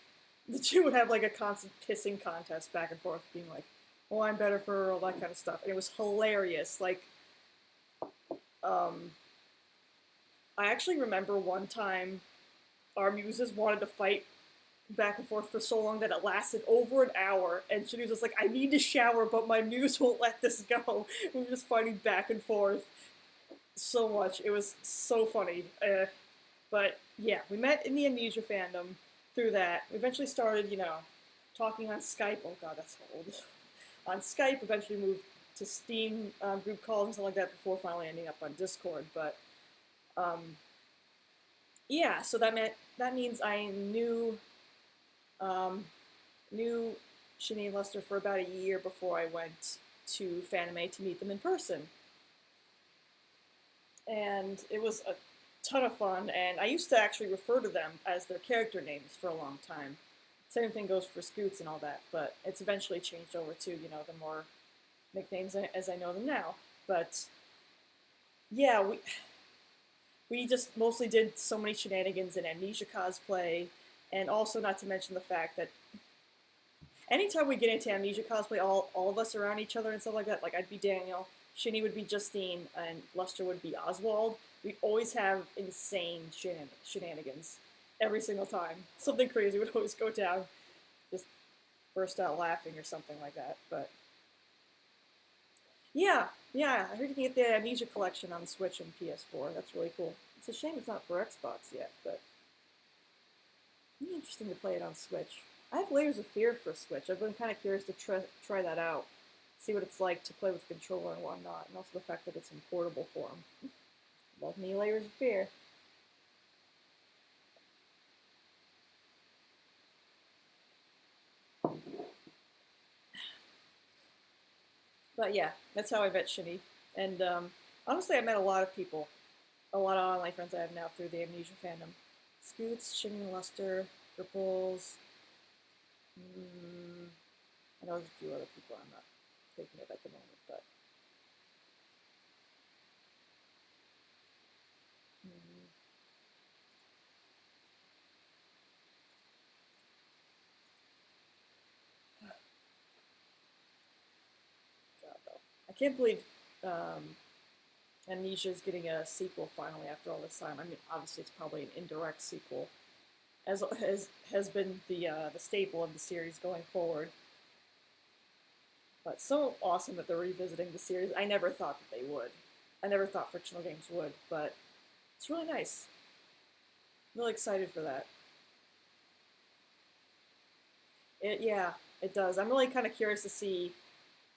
the two would have like a constant pissing contest back and forth, being like, "Oh, I'm better for her," all that kind of stuff. And it was hilarious. Like, um, I actually remember one time our muses wanted to fight back and forth for so long that it lasted over an hour, and she was just like, "I need to shower, but my muse won't let this go." We were just fighting back and forth so much. It was so funny. But yeah, we met in the Amnesia fandom through that. We eventually started, talking on Skype. Oh god, that's so old. On Skype, eventually moved to Steam group calls and stuff like that before finally ending up on Discord. But um, yeah, so that means I um, knew Shani and Lester for about a year before I went to Fanime to meet them in person, and it was a ton of fun. And I used to actually refer to them as their character names for a long time. Same thing goes for Scoots and all that, but it's eventually changed over to the more nicknames as I know them now. But yeah, we just mostly did so many shenanigans in Amnesia cosplay, and also not to mention the fact that anytime we get into Amnesia cosplay, all of us around each other and stuff like that, like I'd be Daniel, Shinny would be Justine, and Lester would be Oswald. We'd always have insane shenanigans every single time. Something crazy would always go down. Just burst out laughing or something like that. But yeah, yeah, I heard you can get the Amnesia collection on the Switch and PS4. That's really cool. It's a shame it's not for Xbox yet, but it'd be interesting to play it on Switch. I have Layers of Fear for Switch. I've been kind of curious to try that out, see what it's like to play with a controller and whatnot, and also the fact that it's in portable form. Love me Layers of Fear. But yeah, that's how I met Shini. And honestly, I met a lot of people, a lot of online friends I have now through the Amnesia fandom. Scoots, Shini, Luster, Ripples. Mm, I know there's a few other people I'm not thinking of at the moment, but mm, God though, I can't believe um, Amnesia is getting a sequel finally after all this time. I mean, obviously it's probably an indirect sequel, as has been the staple of the series going forward. But so awesome that they're revisiting the series. I never thought that they would. I never thought fictional games would, but it's really nice. I'm really excited for that. Yeah, it does. I'm really kind of curious to see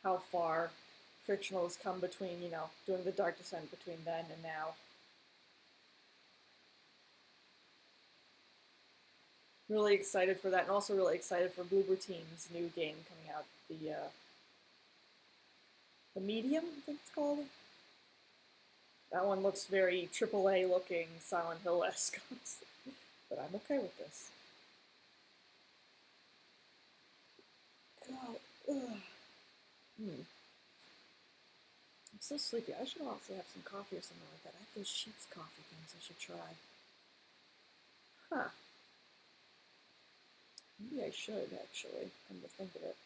how far fictional has come between doing the Dark Descent between then and now. Really excited for that, and also really excited for Bloober Team's new game coming out. The Medium, I think it's called. That one looks very AAA looking, Silent Hill esque, but I'm okay with this. God, ugh. Hmm. I'm so sleepy. I should honestly have some coffee or something like that. I have those Sheets coffee things I should try. Huh. Maybe I should, actually, come to think of it.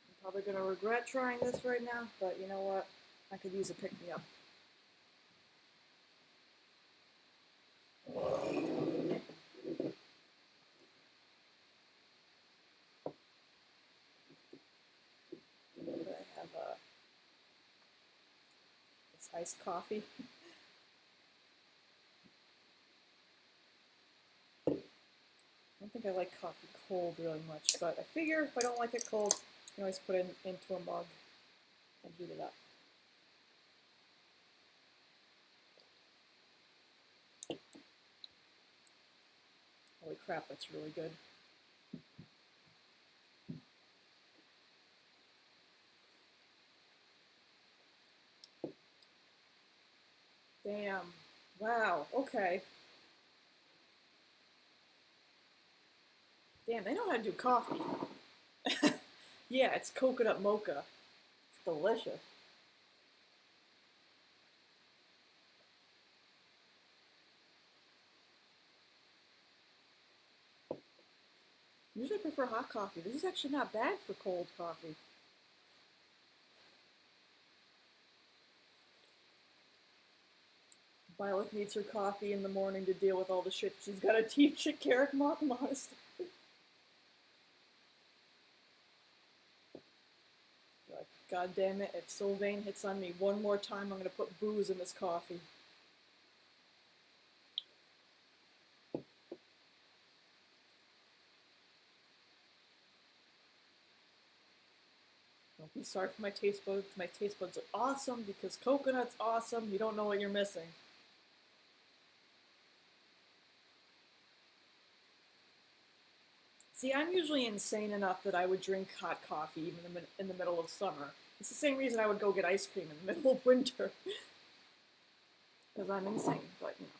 I'm probably going to regret trying this right now, but you know what? I could use a pick-me-up. I have this iced coffee. I don't think I like coffee cold really much, but I figure if I don't like it cold, I can always put it into a mug and heat it up. Holy crap, that's really good. Damn. Wow. Okay. Damn, they know how to do coffee. Yeah, it's coconut mocha. It's delicious. Usually I prefer hot coffee. This is actually not bad for cold coffee. Byleth needs her coffee in the morning to deal with all the shit she's gotta teach at Carrick Moth Monastery. Like, God damn it, if Sylvain hits on me one more time, I'm gonna put booze in this coffee. Don't be sorry for my taste buds. My taste buds are awesome because coconut's awesome. You don't know what you're missing. See, I'm usually insane enough that I would drink hot coffee even in the middle of summer. It's the same reason I would go get ice cream in the middle of winter. Because I'm insane, but you know.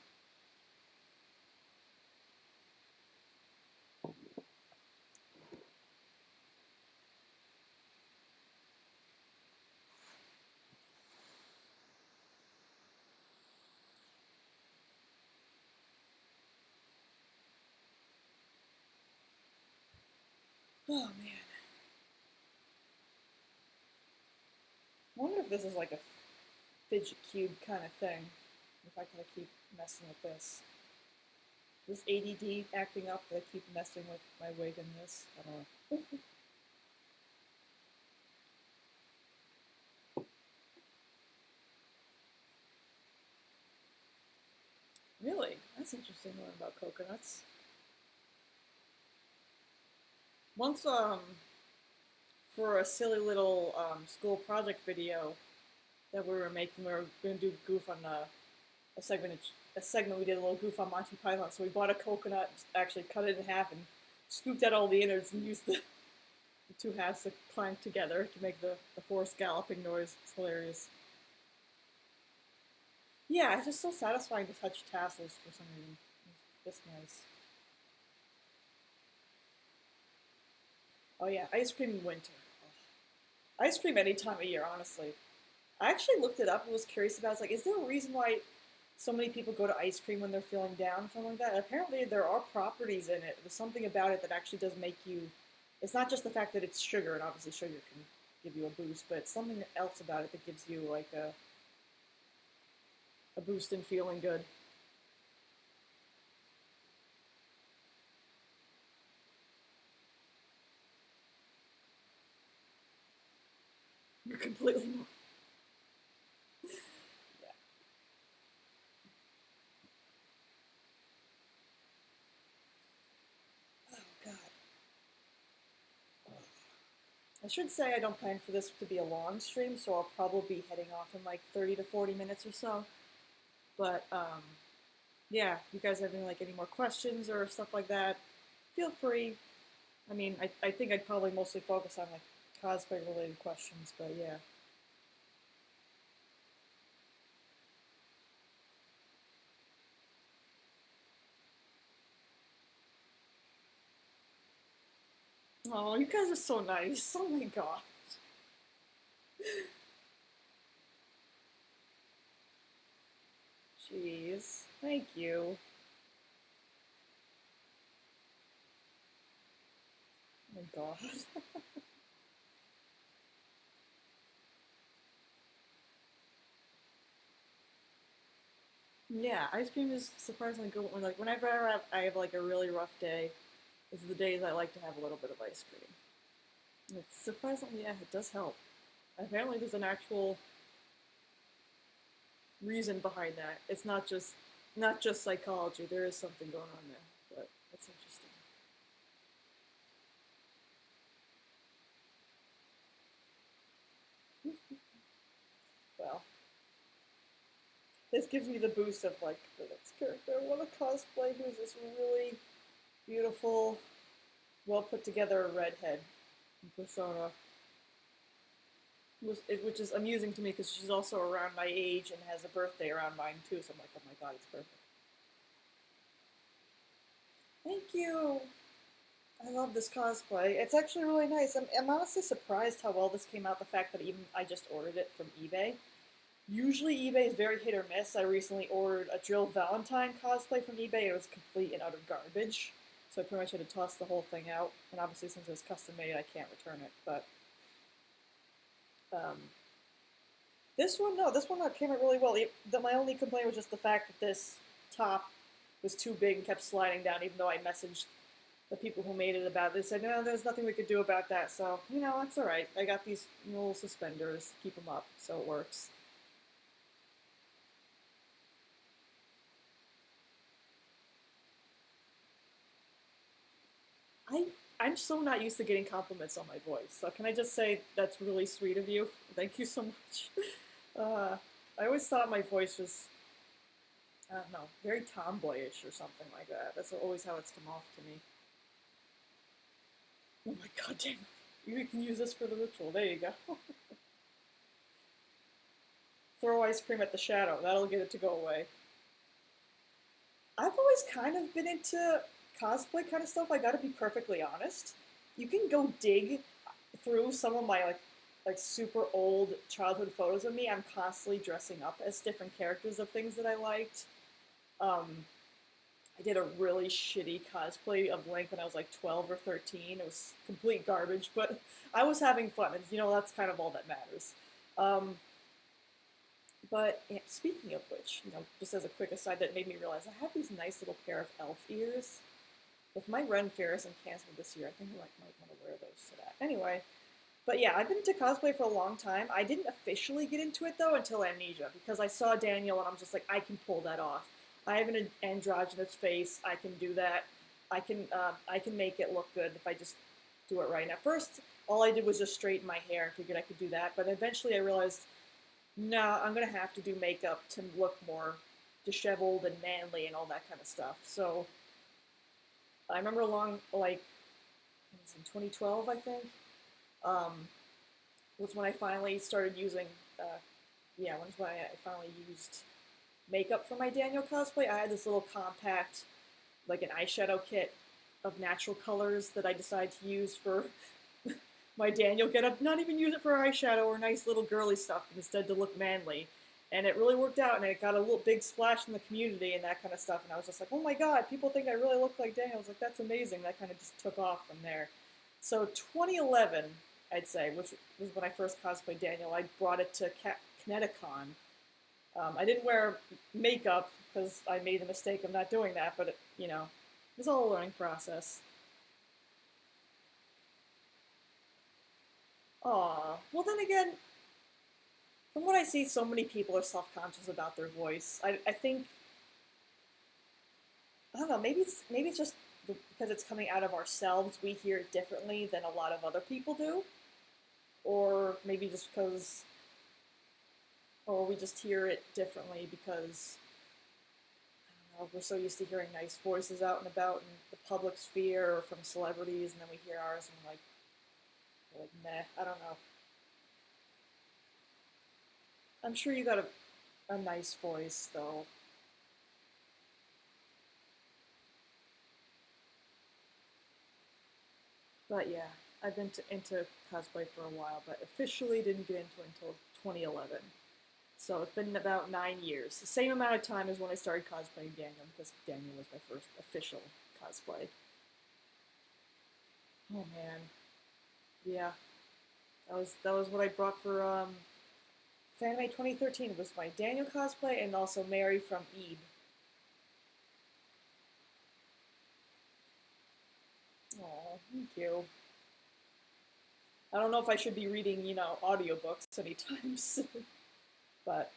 Oh man. I wonder if this is like a fidget cube kind of thing. If I gotta keep messing with this. This ADD acting up that I keep messing with my wig in this. I don't know. Really? That's interesting to learn about coconuts. Once, for a silly little school project video that we were making, we were going to do goof on a segment. A segment we did a little goof on Monty Python. So we bought a coconut, actually cut it in half, and scooped out all the innards and used the two halves to clank together to make the horse galloping noise. It's hilarious. Yeah, it's just so satisfying to touch tassels for some reason. It's just nice. Oh yeah, ice cream in winter. Oh. Ice cream any time of year, honestly. I actually looked it up and was curious about it. I was like, is there a reason why so many people go to ice cream when they're feeling down or something like that? And apparently there are properties in it. There's something about it that actually does make you... It's not just the fact that it's sugar, and obviously sugar can give you a boost, but it's something else about it that gives you like a boost in feeling good. You're completely... Yeah. Oh, God. I should say I don't plan for this to be a long stream, so I'll probably be heading off in like 30 to 40 minutes or so. But, yeah, if you guys have any more questions or stuff like that, feel free. I mean, I think I'd probably mostly focus on like cosplay related questions, but yeah. Oh, you guys are so nice. Oh my god. Jeez. Thank you. Oh my god. Yeah, ice cream is surprisingly good. When, like, whenever I have like a really rough day, these are the days I like to have a little bit of ice cream. And it's surprisingly, yeah, it does help. Apparently, there's an actual reason behind that. It's not just psychology. There is something going on there, but that's interesting. Well, this gives me the boost of like the next character I want to cosplay, who's this really beautiful, well put together redhead persona, which is amusing to me because she's also around my age and has a birthday around mine too. So I'm like, oh my god, it's perfect. Thank you. I love this cosplay. It's actually really nice. I'm honestly surprised how well this came out. The fact that even I just ordered it from eBay. Usually eBay is very hit or miss. I recently ordered a Drill Valentine cosplay from eBay. It was complete and utter garbage. So I pretty much had to toss the whole thing out. And obviously since it was custom made, I can't return it. But um, This one, no, this one came out really well. My only complaint was just the fact that this top was too big and kept sliding down, even though I messaged the people who made it about it. They said, no, there's nothing we could do about that. So, you know, that's all right. I got these little suspenders, keep them up, so it works. I I'm so not used to getting compliments on my voice. So can I just say that's really sweet of you? Thank you so much. Uh, I always thought my voice was, I don't know, very tomboyish or something like that. That's always how it's come off to me. Oh my god, damn! You can use this for the ritual. There you go. Throw ice cream at the shadow. That'll get it to go away. I've always kind of been into cosplay kind of stuff. I gotta be perfectly honest. You can go dig through some of my like super old childhood photos of me. I'm constantly dressing up as different characters of things that I liked. Um, I did a really shitty cosplay of Link when I was like 12 or 13. It was complete garbage, but I was having fun, and you know that's kind of all that matters. Um, but yeah, speaking of which, you know, just as a quick aside, that made me realize I have these nice little pair of elf ears. With my Ren Fair isn't canceled this year, I think I might want to wear those to that. Anyway, but yeah, I've been into cosplay for a long time. I didn't officially get into it though until Amnesia because I saw Daniel and I'm just like, I can pull that off. I have an androgynous face. I can do that. I can make it look good if I just do it right. And at first, all I did was just straighten my hair and figured I could do that. But eventually, I realized, no, I'm gonna have to do makeup to look more disheveled and manly and all that kind of stuff. So I remember along like it was in 2012, I think. Um, was when I finally started using, uh, yeah, was when I finally used makeup for my Daniel cosplay. I had this little compact, like an eyeshadow kit of natural colors that I decided to use for my Daniel getup. Not even use it for eyeshadow or nice little girly stuff, but instead to look manly. And it really worked out, and it got a little big splash in the community and that kind of stuff. And I was just like, oh my god, people think I really look like Daniel. I was like, that's amazing. That kind of just took off from there. So 2011, I'd say, which was when I first cosplayed Daniel, I brought it to Kineticon. I didn't wear makeup because I made the mistake of not doing that, but it, you know, it was all a learning process. Aw, well then again, from what I see, so many people are self-conscious about their voice. I think I don't know. Maybe it's just because it's coming out of ourselves, we hear it differently than a lot of other people do, or maybe just because, or we just hear it differently because I don't know, we're so used to hearing nice voices out and about in the public sphere or from celebrities, and then we hear ours and we're like meh. I don't know. I'm sure you got a nice voice though. But yeah, I've been into cosplay for a while, but officially didn't get into it until 2011. So it's been about 9 years, the same amount of time as when I started cosplaying Daniel, because Daniel was my first official cosplay. Oh man, yeah, that was what I brought for Fanime 2013. It was my Daniel cosplay and also Mary from Ebe. Oh, thank you. I don't know if I should be reading, you know, audiobooks anytime soon, but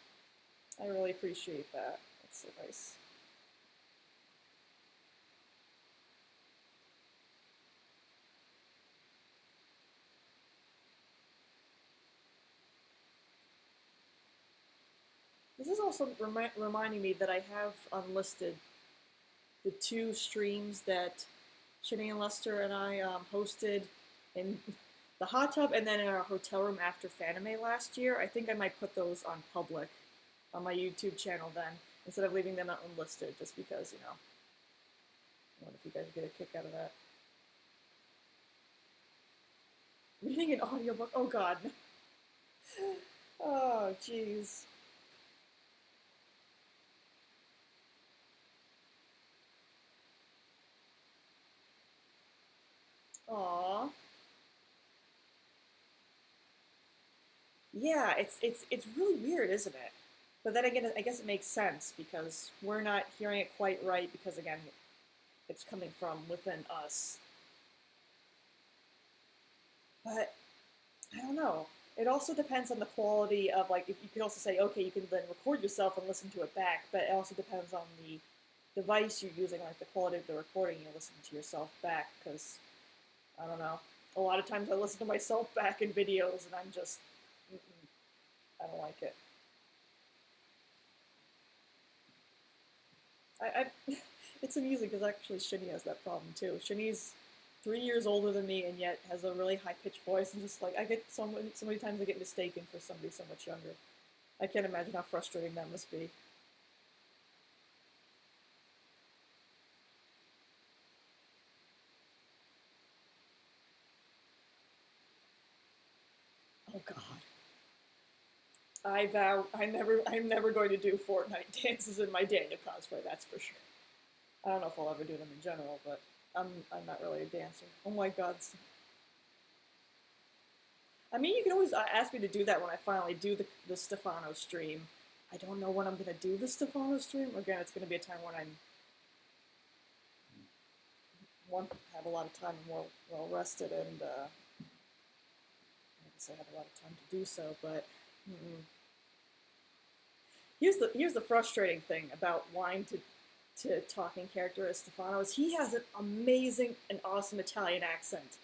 I really appreciate that. That's so nice. This is also reminding me that I have unlisted the two streams that Shanae and Lester and I hosted in the hot tub and then in our hotel room after Fanime last year. I think I might put those on public on my YouTube channel then instead of leaving them unlisted just because, you know, I wonder if you guys get a kick out of that. Reading an audiobook? Oh god. Oh, jeez. Aw. Yeah, it's really weird, isn't it? But then again, I guess it makes sense because we're not hearing it quite right because again, it's coming from within us. But I don't know. It also depends on the quality of like if you could also say okay, you can then record yourself and listen to it back, but it also depends on the device you're using, like the quality of the recording you're listening to yourself back. Because I don't know. A lot of times I listen to myself back in videos and I'm just, I don't like it. I it's amusing because actually Shinny has that problem too. Shinny's 3 years older than me and yet has a really high pitched voice and just like I get so many times I get mistaken for somebody so much younger. I can't imagine how frustrating that must be. Oh God. I vow I'm never going to do Fortnite dances in my Daniel cosplay, that's for sure. I don't know if I'll ever do them in general, but I'm not really a dancer. Oh my God. I mean, you can always ask me to do that when I finally do the Stefano stream. I don't know when I'm going to do the Stefano stream. Again, it's going to be a time when I'm one have a lot of time and well rested, and I guess I have a lot of time to do so. But here's the frustrating thing about wanting to talking character as Stefano is he has an amazing and awesome Italian accent.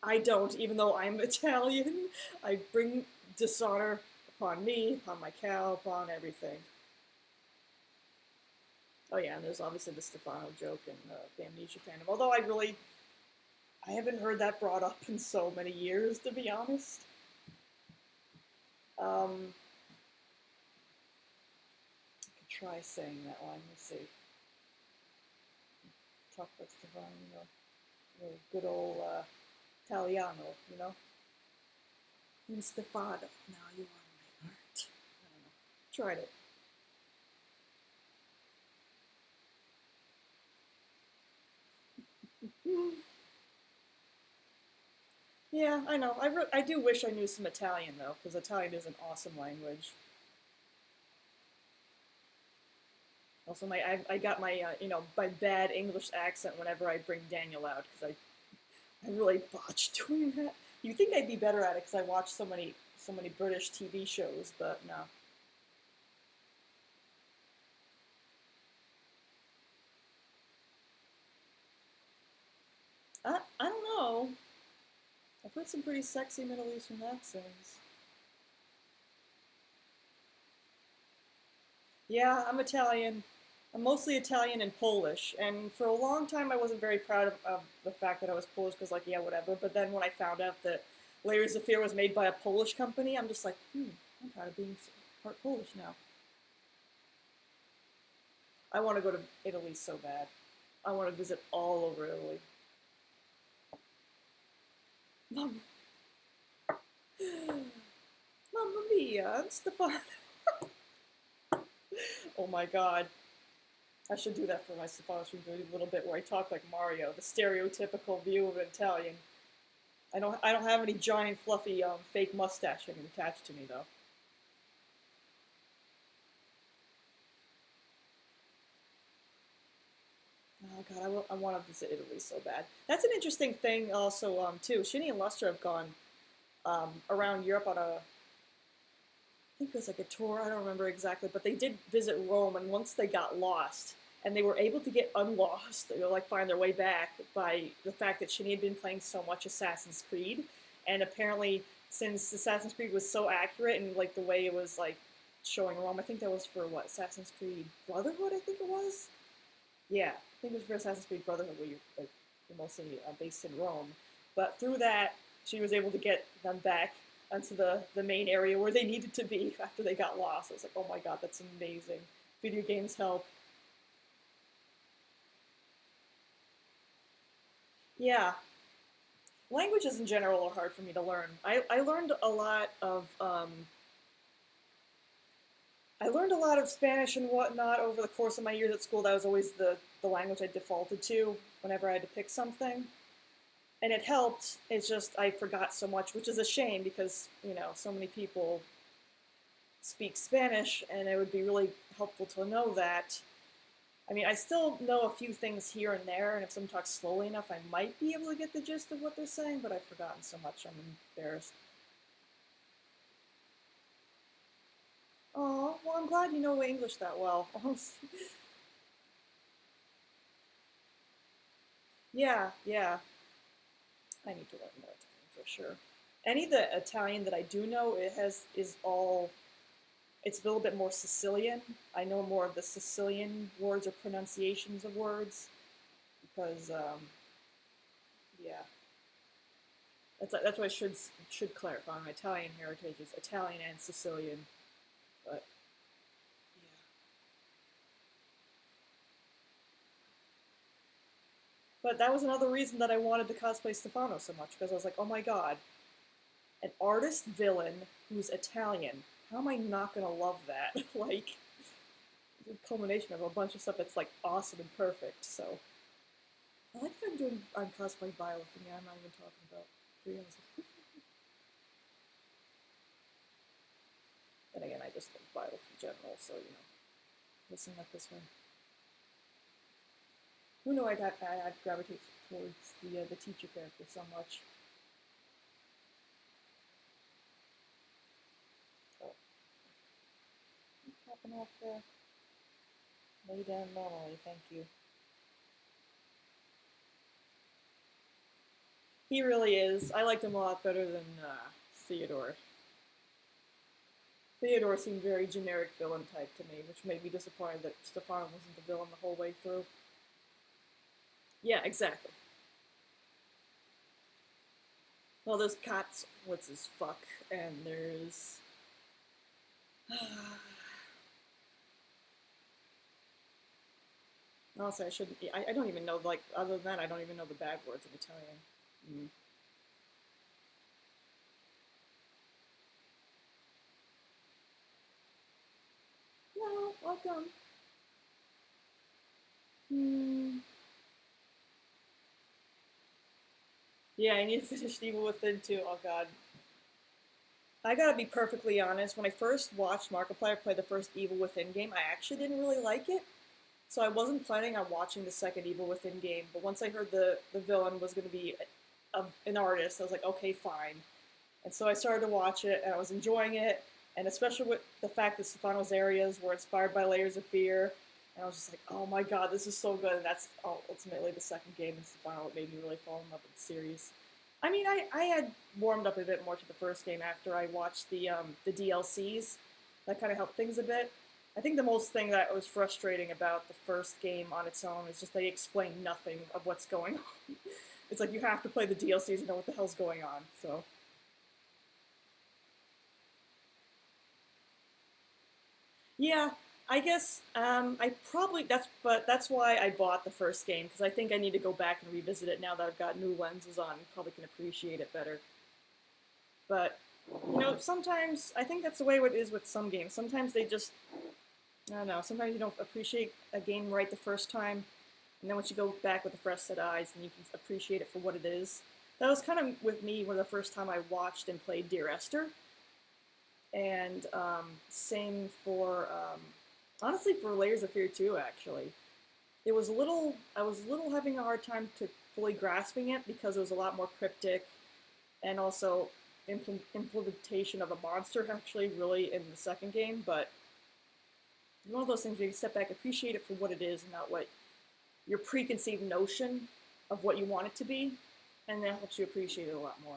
I don't, even though I'm Italian. I bring dishonor upon me, upon my cow, upon everything. Oh yeah, and there's obviously the Stefano joke in the Amnesia fandom. Although I haven't heard that brought up in so many years, to be honest. I could try saying that line. Let's see. Talk about Stefano, good old Italiano, you know. In Stefano, now you are my heart. I don't know. Tried it. Yeah, I know. I do wish I knew some Italian though, because Italian is an awesome language. Also, I got my my bad English accent whenever I bring Daniel out because I really botched doing that. You'd think I'd be better at it because I watch so many British TV shows, but no. I don't know. I've heard some pretty sexy Middle Eastern accents. Yeah, I'm Italian. I'm mostly Italian and Polish, and for a long time I wasn't very proud of the fact that I was Polish because, like, yeah, whatever. But then when I found out that Layers of Fear was made by a Polish company, I'm just like, I'm proud of being part Polish now. I want to go to Italy so bad. I want to visit all over Italy. Mamma, Mamma mia, Stefan. Oh my god. I should do that for my Stefano stream, do a little bit where I talk like Mario, the stereotypical view of an Italian. I don't have any giant fluffy fake mustache I can attach to me though. Oh god, I want to visit Italy so bad. That's an interesting thing also too. Shinny and Luster have gone around Europe on a I think it was like a tour, I don't remember exactly, but they did visit Rome, and once they got lost, and they were able to get unlost, they like find their way back by the fact that Shinny had been playing so much Assassin's Creed, and apparently since Assassin's Creed was so accurate and like the way it was like showing Rome, I think that was for what Assassin's Creed Brotherhood, I think it was. Yeah, I think it was for Assassin's Creed Brotherhood, where you're mostly based in Rome. But through that, she was able to get them back onto the main area where they needed to be after they got lost. I was like, oh my god, that's amazing. Video games help. Yeah, languages in general are hard for me to learn. I learned a lot of I learned a lot of Spanish and whatnot over the course of my years at school. That was always the language I defaulted to whenever I had to pick something. And it helped. It's just I forgot so much, which is a shame because so many people speak Spanish, and it would be really helpful to know that. I mean, I still know a few things here and there, and if someone talks slowly enough, I might be able to get the gist of what they're saying, but I've forgotten so much, I'm embarrassed. Oh, well, I'm glad you know English that well. Yeah, yeah. I need to learn more Italian for sure. Any of the Italian that I do know, is all, it's a little bit more Sicilian. I know more of the Sicilian words or pronunciations of words because yeah, that's what I should clarify. My Italian heritage is Italian and Sicilian, but yeah. But that was another reason that I wanted to cosplay Stefano so much because I was like, oh my god, an artist villain who's Italian. How am I not gonna love that? Like, the culmination of a bunch of stuff that's like awesome and perfect. So I like that I'm cosplaying Byleth, and yeah, I'm not even talking about 3 hours. Then again, I just love Byleth in general, so listen up this one. Who knew I'd gravitate towards the teacher character so much? Oh, popping off there. Lay down normally, thank you. He really is. I liked him a lot better than Theodore. Theodore seemed very generic villain type to me, which made me disappointed that Stefano wasn't the villain the whole way through. Yeah, exactly. Well, there's Katz, what's his fuck, and there's. Honestly, I shouldn't. I don't even know, like, other than that, I don't even know the bad words in Italian. Mm. No, welcome. Hmm. Yeah, I need to finish Evil Within too. Oh god. I gotta be perfectly honest, when I first watched Markiplier play the first Evil Within game, I actually didn't really like it. So I wasn't planning on watching the second Evil Within game, but once I heard the villain was going to be an artist, I was like, okay, fine. And so I started to watch it, and I was enjoying it, and especially with the fact that Stefano's areas were inspired by Layers of Fear, and I was just like, oh my god, this is so good, and that's ultimately the second game in Stefano that made me really fall in love with the series. I mean, I had warmed up a bit more to the first game after I watched the DLCs. That kind of helped things a bit. I think the most thing that was frustrating about the first game on its own is just they explain nothing of what's going on. It's like you have to play the DLCs to know what the hell's going on. So yeah, I guess I probably that's why I bought the first game because I think I need to go back and revisit it now that I've got new lenses on and probably can appreciate it better. But sometimes I think that's the way it is with some games. Sometimes they just I don't know. Sometimes you don't appreciate a game right the first time, and then once you go back with a fresh set of eyes, then you can appreciate it for what it is. That was kind of with me when the first time I watched and played Dear Esther, and same for honestly for Layers of Fear 2. Actually, I was a little having a hard time to fully grasping it because it was a lot more cryptic, and also implementation of a monster actually really in the second game, but one of those things where you step back, appreciate it for what it is, and not what your preconceived notion of what you want it to be, and that helps you appreciate it a lot more.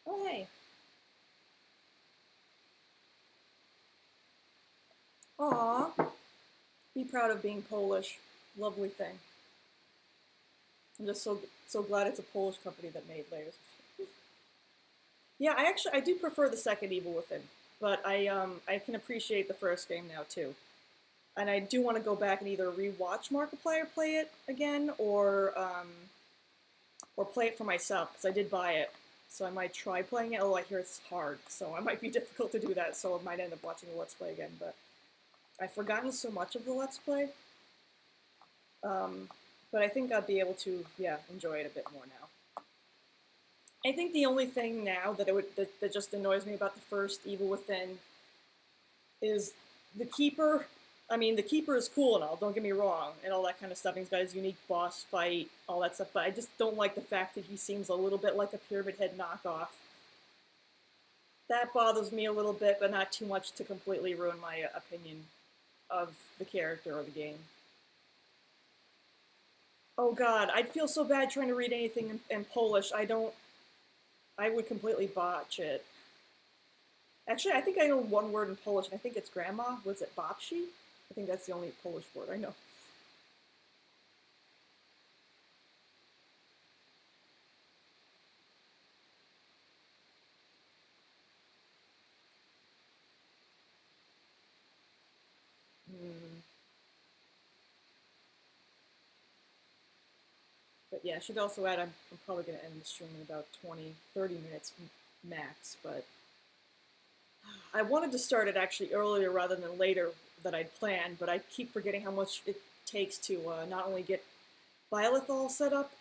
Oh hey, aw, be proud of being Polish. Lovely thing. I'm just so glad it's a Polish company that made Layers. Yeah, I do prefer the second Evil Within, but I can appreciate the first game now too. And I do want to go back and either rewatch Markiplier play it again, or play it for myself because I did buy it. So I might try playing it. Oh, I hear it's hard, so it might be difficult to do that. So I might end up watching the Let's Play again. But I've forgotten so much of the Let's Play. Um, but I think I'll be able to, yeah, enjoy it a bit more now. I think the only thing now that just annoys me about the first Evil Within is the Keeper. I mean, the Keeper is cool and all, don't get me wrong, and all that kind of stuff. He's got his unique boss fight, all that stuff, but I just don't like the fact that he seems a little bit like a Pyramid Head knockoff. That bothers me a little bit, but not too much to completely ruin my opinion of the character or the game. Oh god, I'd feel so bad trying to read anything in Polish. I would completely botch it. Actually, I think I know one word in Polish, and I think it's grandma. Was it babci? I think that's the only Polish word I know. Hmm. But yeah, I should also add, I'm probably going to end the stream in about 20, 30 minutes max, but I wanted to start it actually earlier rather than later than I'd planned, but I keep forgetting how much it takes to not only get Byleth all set up,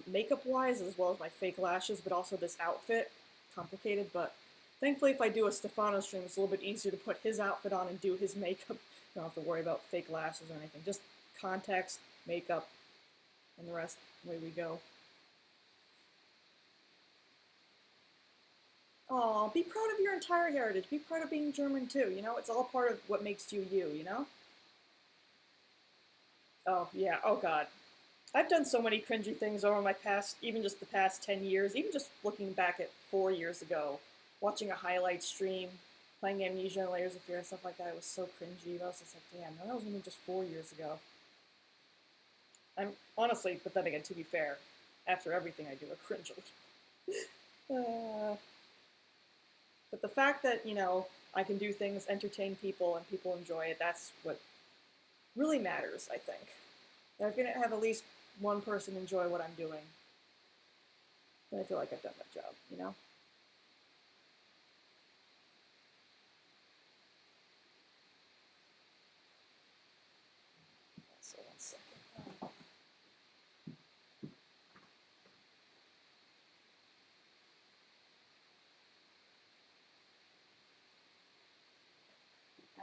makeup-wise, as well as my fake lashes, but also this outfit. Complicated, but thankfully if I do a Stefano stream, it's a little bit easier to put his outfit on and do his makeup. I don't have to worry about fake lashes or anything. Just contacts, makeup, and the rest, away we go. Aw, be proud of your entire heritage. Be proud of being German too, you know? It's all part of what makes you you, you know? Oh, yeah, oh god. I've done so many cringy things over my past, even just the past 10 years, even just looking back at 4 years ago, watching a highlight stream, playing Amnesia and Layers of Fear and stuff like that. It was so cringy. I was just like, damn, that was even just 4 years ago. I'm honestly, but then again, to be fair, after everything I do, I cringe. But the fact that, you know, I can do things, entertain people, and people enjoy it, that's what really matters, I think. That I'm going to have at least one person enjoy what I'm doing. And I feel like I've done my job, you know? So 1 second.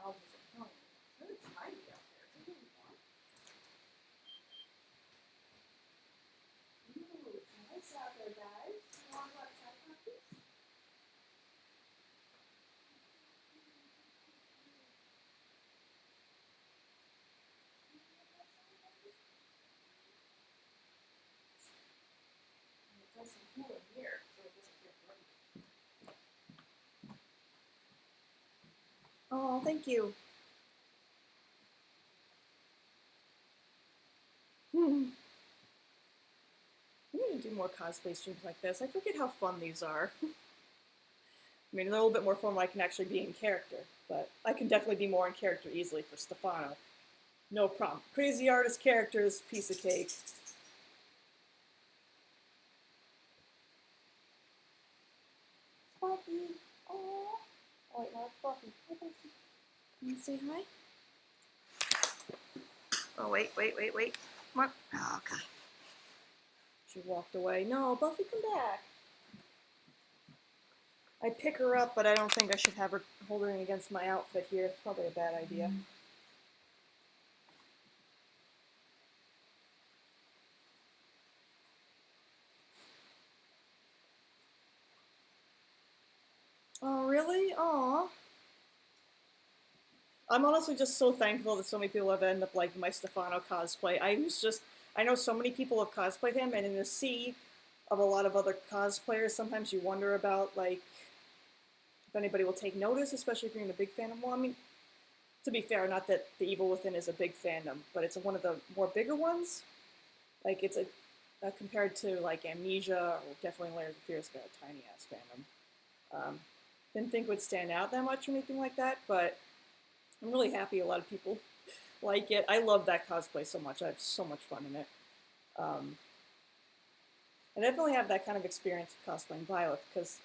Allergies are killing me. It's really tiny out there. Is it really warm? Ooh, it's nice out there, guys. You want to go outside, please? It's nice and cool in here, so it doesn't get burning. Oh, thank you. Hmm. I'm gonna do more cosplay streams like this. I forget how fun these are. I mean, they're a little bit more fun when I can actually be in character, but I can definitely be more in character easily for Stefano. No problem. Crazy artist characters, piece of cake. Buffy. Oh. Oh wait, no, it's Buffy. Hi, Buffy. Can you say hi? Oh wait. Come on. Oh god. She walked away. No, Buffy, come back. I'd pick her up, but I don't think I should have her holding against my outfit here. It's probably a bad idea. Oh, really? Aw. I'm honestly just so thankful that so many people have ended up liking my Stefano cosplay. I know so many people have cosplayed him, and in the sea of a lot of other cosplayers, sometimes you wonder about, like, if anybody will take notice, especially if you're in a big fandom. Well, I mean, to be fair, not that The Evil Within is a big fandom, but it's one of the more bigger ones. Like, it's compared to, like, Amnesia, or definitely Layers of Fear, it's got a tiny-ass fandom. Didn't think it would stand out that much or anything like that, but I'm really happy a lot of people like it. I love that cosplay so much. I have so much fun in it. I definitely have that kind of experience with cosplaying Byleth, because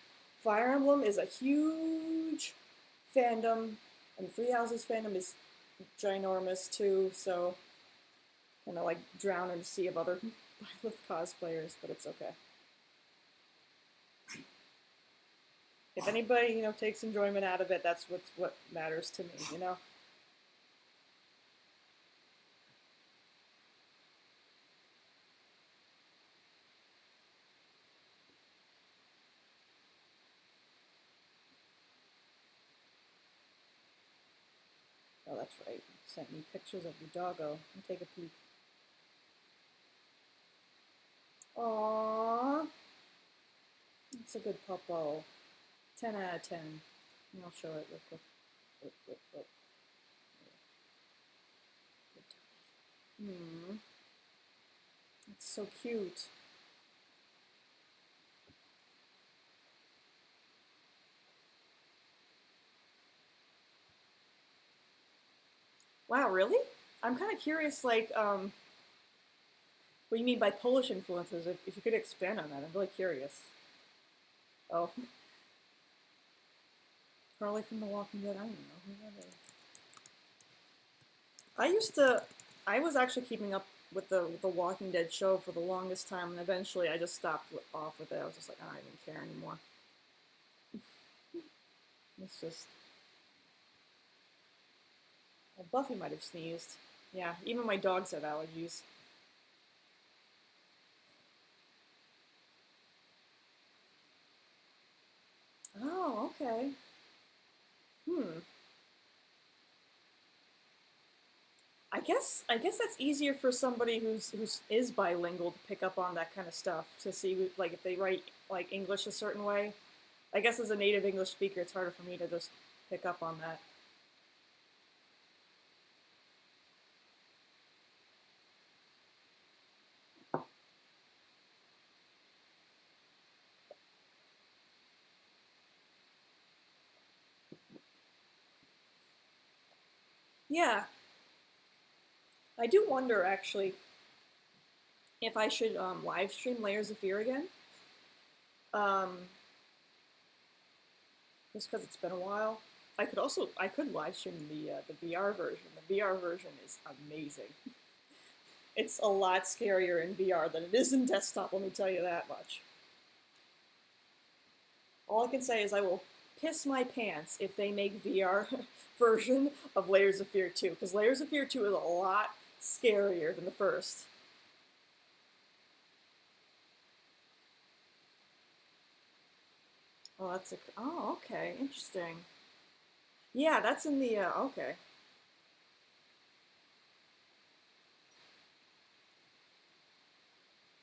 Fire Emblem is a huge fandom, and Three Houses fandom is ginormous too, so kind of like drown in a sea of other Byleth cosplayers, but it's okay. If anybody, you know, takes enjoyment out of it, that's what matters to me, you know? Oh, that's right. You sent me pictures of your doggo. Let me take a peek. Aww. It's a good puppo. 10 out of 10. And I'll show it real quick. Look, look, look. Hmm. It's so cute. Wow, really? I'm kind of curious, like, what you mean by Polish influences? If you could expand on that, I'm really curious. Oh, Carly from The Walking Dead. I don't know who that is. I used to. I was actually keeping up with the Walking Dead show for the longest time, and eventually I just stopped off with it. I was just like, I don't even care anymore. It's just. Well, Buffy might have sneezed. Yeah, even my dogs have allergies. Oh, okay. Hmm. I guess that's easier for somebody who's is bilingual to pick up on that kind of stuff to see like if they write like English a certain way. I guess as a native English speaker, it's harder for me to just pick up on that. Yeah, I do wonder actually if I should live stream Layers of Fear again. Um, just because it's been a while. I could live stream the VR version. The VR version is amazing. It's a lot scarier in VR than it is in desktop. Let me tell you that much. All I can say is I will piss my pants if they make VR version of Layers of Fear 2, because Layers of Fear 2 is a lot scarier than the first. Oh, that's a. Oh, okay, interesting. Yeah, that's in the. Okay,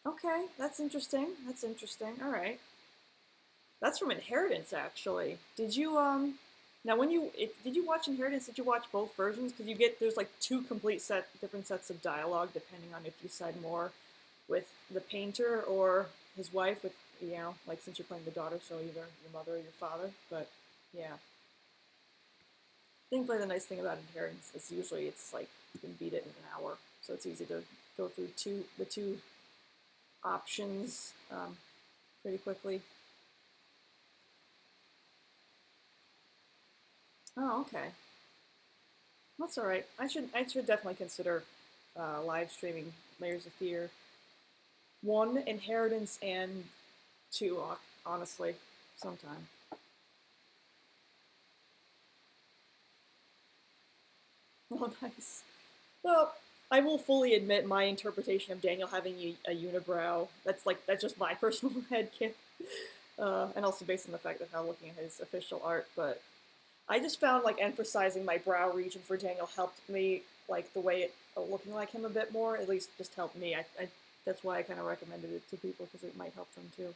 okay, that's interesting. That's interesting. All right, that's from Inheritance, actually. Did you Now when did you watch Inheritance? Did you watch both versions? Because you get there's like two different sets of dialogue depending on if you side more with the painter or his wife. With like since you're playing the daughter, so either your mother or your father. But yeah, I think like the nice thing about Inheritance is usually it's like you can beat it in an hour, so it's easy to go through the two options pretty quickly. Oh, okay. That's all right. I should definitely consider live streaming Layers of Fear one, Inheritance, and two. Honestly, sometime. Oh, nice. Well, I will fully admit my interpretation of Daniel having a unibrow. That's just my personal headcanon, and also based on the fact that I'm looking at his official art. But I just found like emphasizing my brow region for Daniel helped me like the way it looking like him a bit more. At least just helped me. That's why I kind of recommended it to people because it might help them too.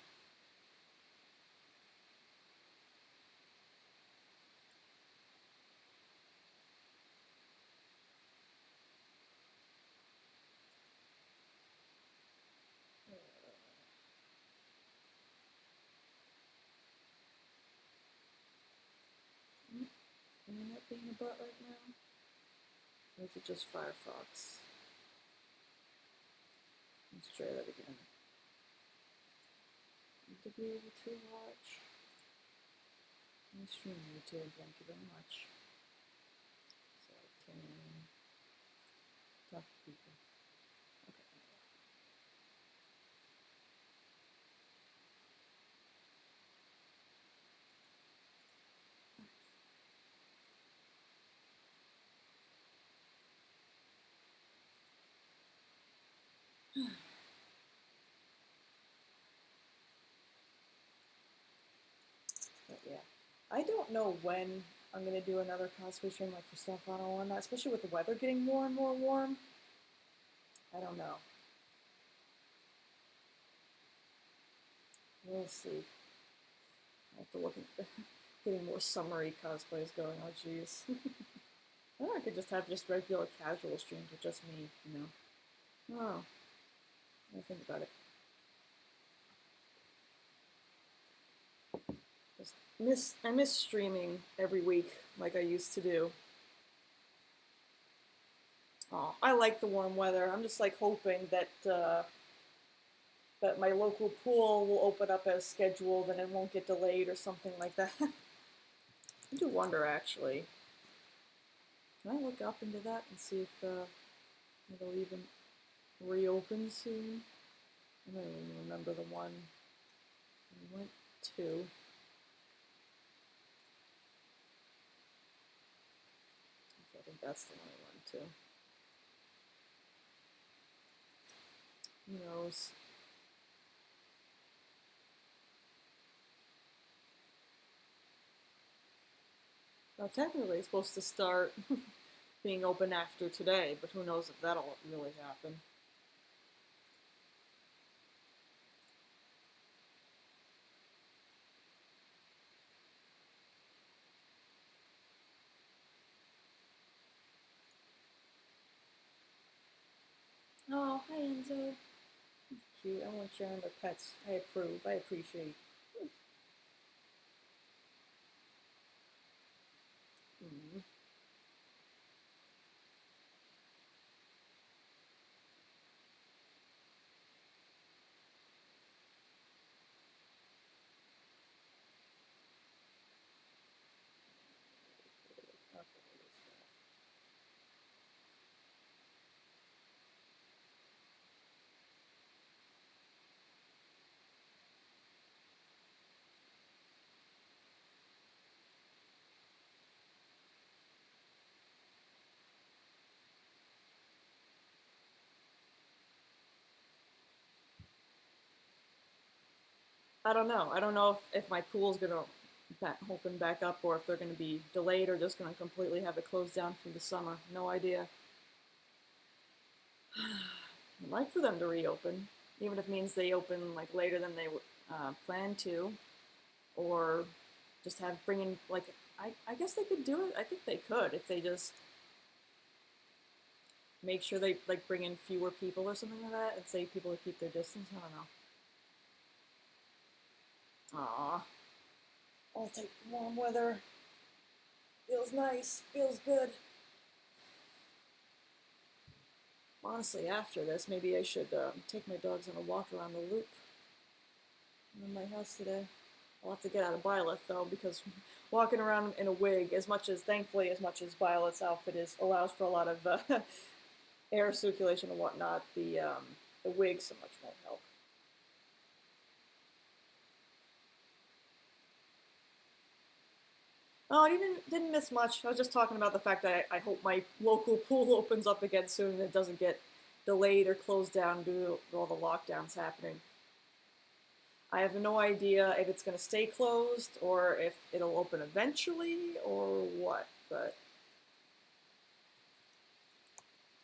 Am I not being a butt right now? Or is it just Firefox? Let's try that again. Need to be able to watch my stream YouTube. Thank you very much. So I can talk to people. Okay. But yeah, I don't know when I'm gonna do another cosplay stream like for Stuff 101, especially with the weather getting more and more warm. I don't know. We'll see. I have to look at getting more summery cosplays going. Oh, jeez. Or I could just have just regular casual streams with just me, you know. Oh, I think about it. I miss streaming every week like I used to do. Oh, I like the warm weather. I'm just like hoping that my local pool will open up as scheduled and it won't get delayed or something like that. I do wonder actually. Can I look up into that and see if it'll even reopen soon? I don't even remember the one I went to. I think that's the one I went to. Who knows? Well, technically, it's supposed to start being open after today, but who knows if that'll really happen. Oh, hi Enzo. Cute. I want sharing their pets. I approve. I appreciate. Mm. I don't know. I don't know if my pool's gonna open back up or if they're gonna be delayed or just gonna completely have it closed down for the summer. No idea. I'd like for them to reopen, even if it means they open like later than they planned to, or just have bring in like I guess they could do it. I think they could if they just make sure they like bring in fewer people or something like that and say people to keep their distance. I don't know. Aw, I'll take warm weather. Feels nice. Feels good. Honestly, after this, maybe I should take my dogs on a walk around the loop in my house today. I'll have to get out of Byleth though, because walking around in a wig, thankfully, as much as Byleth's outfit allows for a lot of air circulation and whatnot, the wig so much won't help. Oh, I didn't miss much. I was just talking about the fact that I hope my local pool opens up again soon and it doesn't get delayed or closed down due to all the lockdowns happening. I have no idea if it's going to stay closed or if it'll open eventually or what, but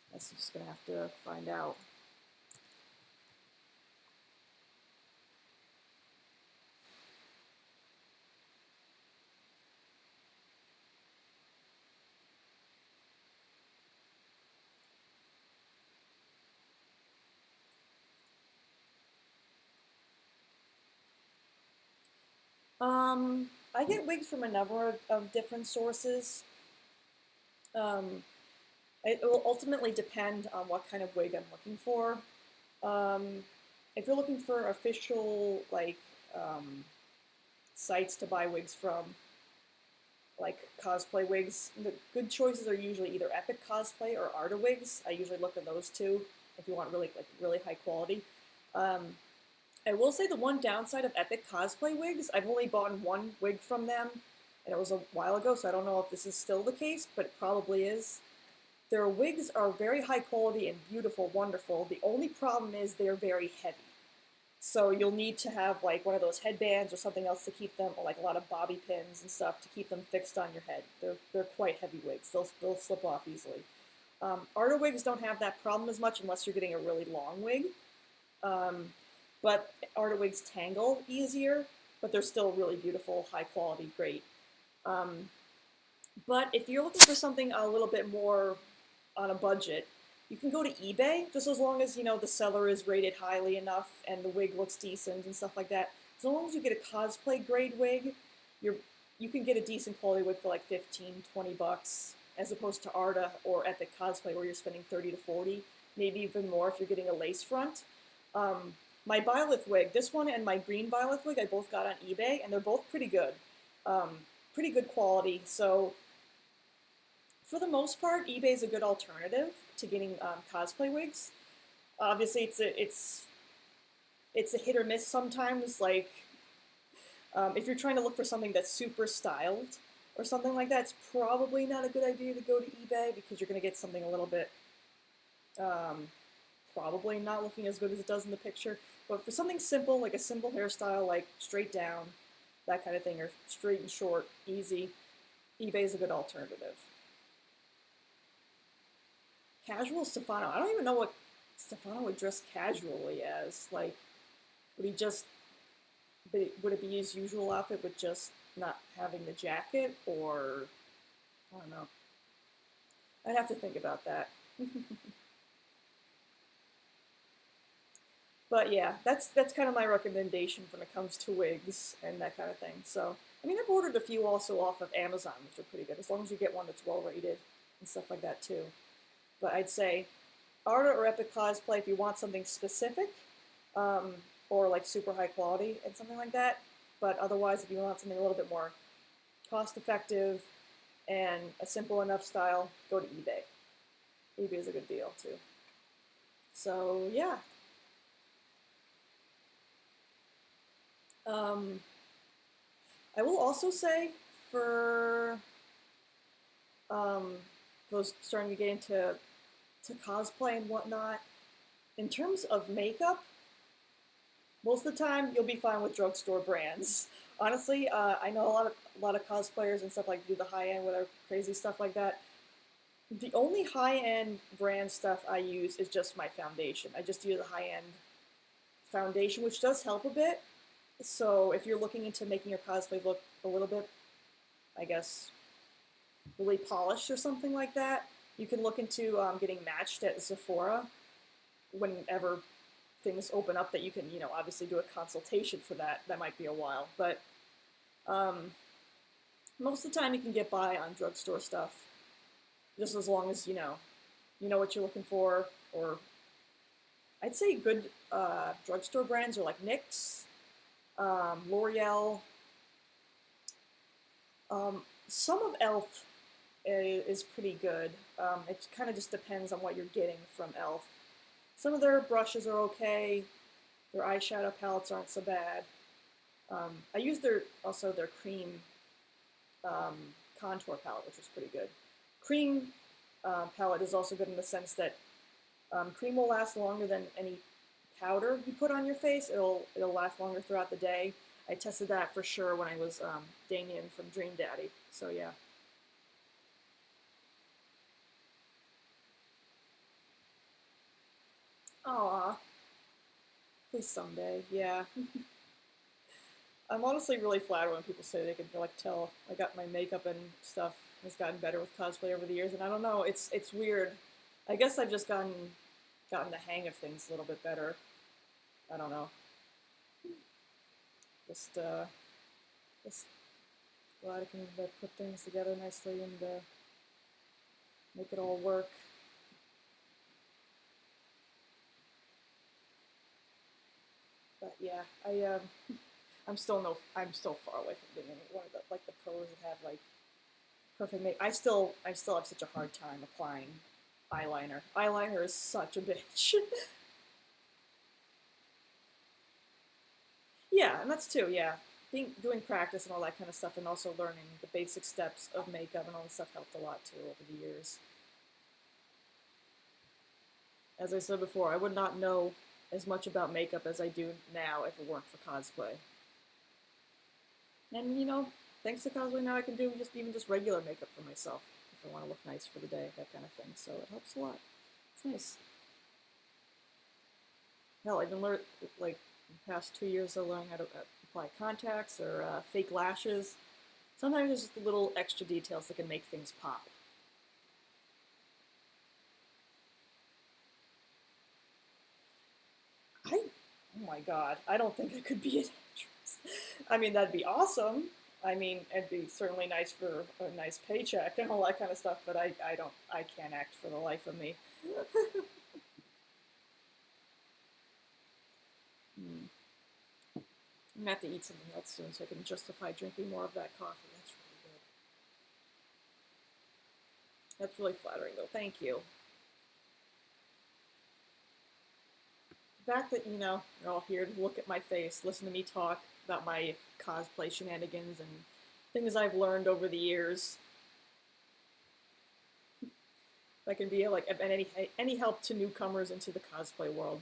I guess I'm just going to have to find out. I get wigs from a number of different sources. Um, it will ultimately depend on what kind of wig I'm looking for. Um, if you're looking for official like sites to buy wigs from, like cosplay wigs, the good choices are usually either Epic Cosplay or Arta Wigs. I usually look at those two if you want really high quality. Um, I will say the one downside of Epic Cosplay wigs, I've only bought one wig from them, and it was a while ago, so I don't know if this is still the case, but it probably is. their wigs are very high quality and beautiful, wonderful. The only problem is they're very heavy. So you'll need to have like one of those headbands or something else to keep them, or like a lot of bobby pins and stuff to keep them fixed on your head. They're quite heavy wigs. They'll slip off easily. Arta wigs don't have that problem as much unless you're getting a really long wig. But Arta wigs tangle easier, but they're still really beautiful, high quality, great. But if you're looking for something a little bit more on a budget, you can go to eBay, just as long as, you know, the seller is rated highly enough and the wig looks decent and stuff like that. As long as you get a cosplay grade wig, you can get a decent quality wig for like 15, 20 bucks, as opposed to Arta or Epic Cosplay where you're spending 30 to 40, maybe even more if you're getting a lace front. My Byleth wig, this one and my green Byleth wig, I both got on eBay, and they're both pretty good. Pretty good quality, so for the most part, eBay is a good alternative to getting cosplay wigs. Obviously, it's a hit or miss sometimes. Like, if you're trying to look for something that's super styled or something like that, it's probably not a good idea to go to eBay because you're going to get something a little bit probably not looking as good as it does in the picture. But for something simple, like a simple hairstyle, like straight down, that kind of thing, or straight and short, easy, eBay is a good alternative. Casual Stefano. I don't even know what Stefano would dress casually as. Like, would it be his usual outfit with just not having the jacket, or I don't know. I'd have to think about that. But yeah, that's kind of my recommendation when it comes to wigs and that kind of thing. So, I mean, I've ordered a few also off of Amazon, which are pretty good, as long as you get one that's well rated and stuff like that too. But I'd say Arta or Epic Cosplay if you want something specific, or like super high quality and something like that. But otherwise, if you want something a little bit more cost effective and a simple enough style, go to eBay. eBay is a good deal too. So yeah. I will also say for those starting to get into cosplay and whatnot, in terms of makeup, most of the time you'll be fine with drugstore brands. Honestly, I know a lot of cosplayers and stuff like do the high end, whatever crazy stuff like that. The only high end brand stuff I use is just my foundation. I just use a high end foundation, which does help a bit. So if you're looking into making your cosplay look a little bit, I guess, really polished or something like that, you can look into getting matched at Sephora whenever things open up that you can, you know, obviously do a consultation for that. That might be a while, but most of the time you can get by on drugstore stuff, just as long as you know what you're looking for. Or I'd say good drugstore brands are like NYX, L'Oreal. Some of e.l.f. is pretty good. It kind of just depends on what you're getting from e.l.f. Some of their brushes are okay. Their eyeshadow palettes aren't so bad. I use their cream contour palette, which is pretty good. Cream palette is also good in the sense that cream will last longer than any powder you put on your face. It'll last longer throughout the day. I tested that for sure when I was Damien from Dream Daddy. So yeah. Aw, please someday. Yeah. I'm honestly really flattered when people say they can like tell I got my makeup and stuff has gotten better with cosplay over the years, and I don't know, it's weird. I guess I've just gotten the hang of things a little bit better. I don't know. Just glad I can put things together nicely and make it all work. But yeah, I'm still far away from being one of the pros that have like perfect make. I still have such a hard time applying eyeliner. Eyeliner is such a bitch. Yeah, and that's too. Yeah, doing practice and all that kind of stuff, and also learning the basic steps of makeup and all that stuff helped a lot too over the years. As I said before, I would not know as much about makeup as I do now if it weren't for cosplay. And you know, thanks to cosplay now I can do even just regular makeup for myself if I want to look nice for the day, that kind of thing. So it helps a lot. It's nice. Hell, I've been learning like the past 2 years of learning how to apply contacts or fake lashes. Sometimes there's just the little extra details that can make things pop. Oh my god, I don't think I could be an actress. I mean, that'd be awesome. I mean, it'd be certainly nice for a nice paycheck and all that kind of stuff, but I can't act for the life of me. Hmm. I'm gonna have to eat something else soon so I can justify drinking more of that coffee. That's really good. That's really flattering, though. Thank you. The fact that, you know, you're all here to look at my face, listen to me talk about my cosplay shenanigans and things I've learned over the years. That can be like any help to newcomers into the cosplay world.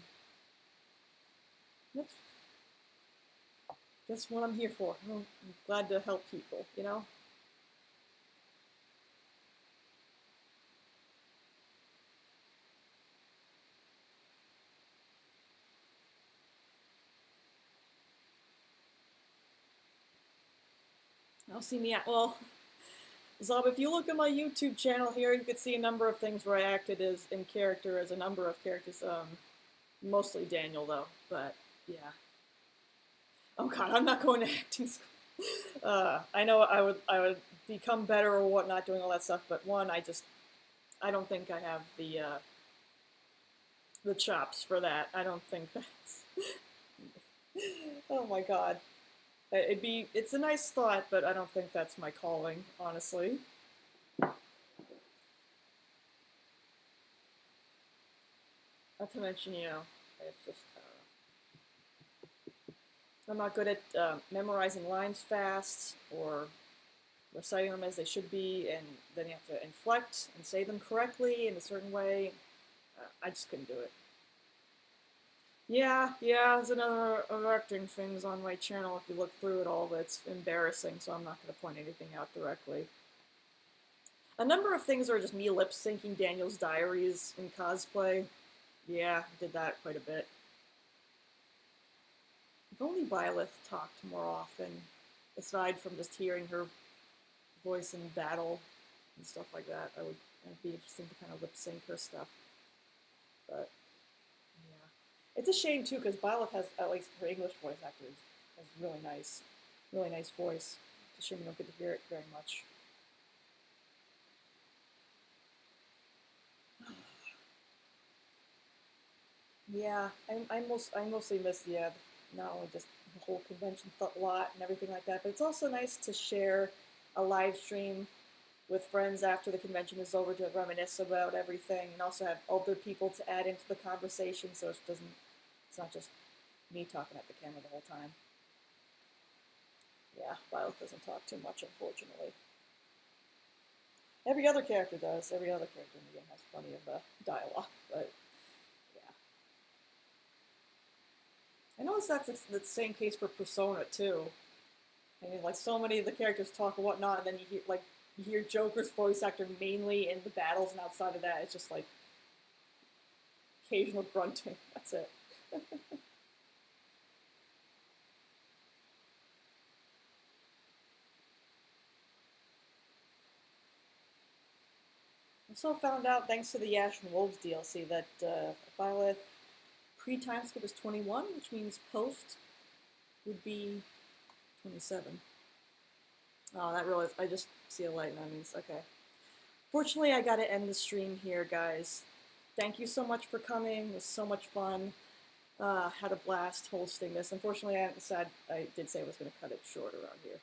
That's what I'm here for. I'm glad to help people, you know? I'll see me at, well, Zob, if you look at my YouTube channel here, you can see a number of things where I acted as in character as a number of characters. Mostly Daniel though, but yeah. Oh god, I'm not going to acting school. I know I would become better or whatnot doing all that stuff, but one, I don't think I have the chops for that. I don't think that's. Oh my god, it's a nice thought, but I don't think that's my calling, honestly. Not to mention, you know, it's just I'm not good at memorizing lines fast or reciting them as they should be, and then you have to inflect and say them correctly in a certain way. I just couldn't do it. Yeah, there's another of acting things on my channel if you look through it all, but it's embarrassing, so I'm not going to point anything out directly. A number of things are just me lip syncing Daniel's diaries in cosplay. Yeah, I did that quite a bit. If only Byleth talked more often, aside from just hearing her voice in battle and stuff like that. It'd be interesting to kind of lip sync her stuff. But yeah, it's a shame too because Byleth has, at least her English voice actor has really nice voice. It's a shame you don't get to hear it very much. Yeah, I mostly miss not only just the whole convention lot and everything like that, but it's also nice to share a live stream with friends after the convention is over to reminisce about everything and also have other people to add into the conversation so it's not just me talking at the camera the whole time. Yeah, Violet doesn't talk too much, unfortunately. Every other character does. Every other character in the game has plenty of dialogue, but yeah. I noticed that's the same case for Persona too. I mean, like so many of the characters talk and whatnot, and then you hear Joker's voice actor mainly in the battles, and outside of that, it's just like occasional grunting. That's it. Also found out, thanks to the Ash and Wolves DLC, that Byleth pre-time skip is 21, which means post would be 27. Oh, that really, I just see a light and that means, okay. Fortunately, I gotta end the stream here, guys. Thank you so much for coming. It was so much fun. Had a blast hosting this. Unfortunately, I did say I was going to cut it short around here.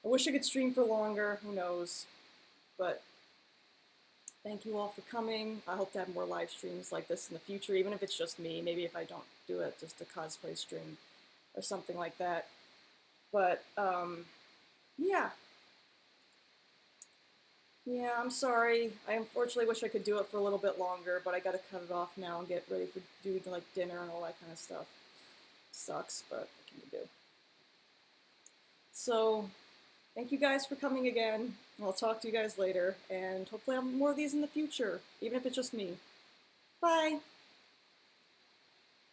I wish I could stream for longer. Who knows? But thank you all for coming. I hope to have more live streams like this in the future, even if it's just me. Maybe if I don't do it, just a cosplay stream or something like that. But yeah. Yeah, I'm sorry. I unfortunately wish I could do it for a little bit longer, but I gotta cut it off now and get ready for doing like dinner and all that kind of stuff. Sucks, but what can you do? So, thank you guys for coming again. I'll talk to you guys later, and hopefully I'll have more of these in the future, even if it's just me. Bye!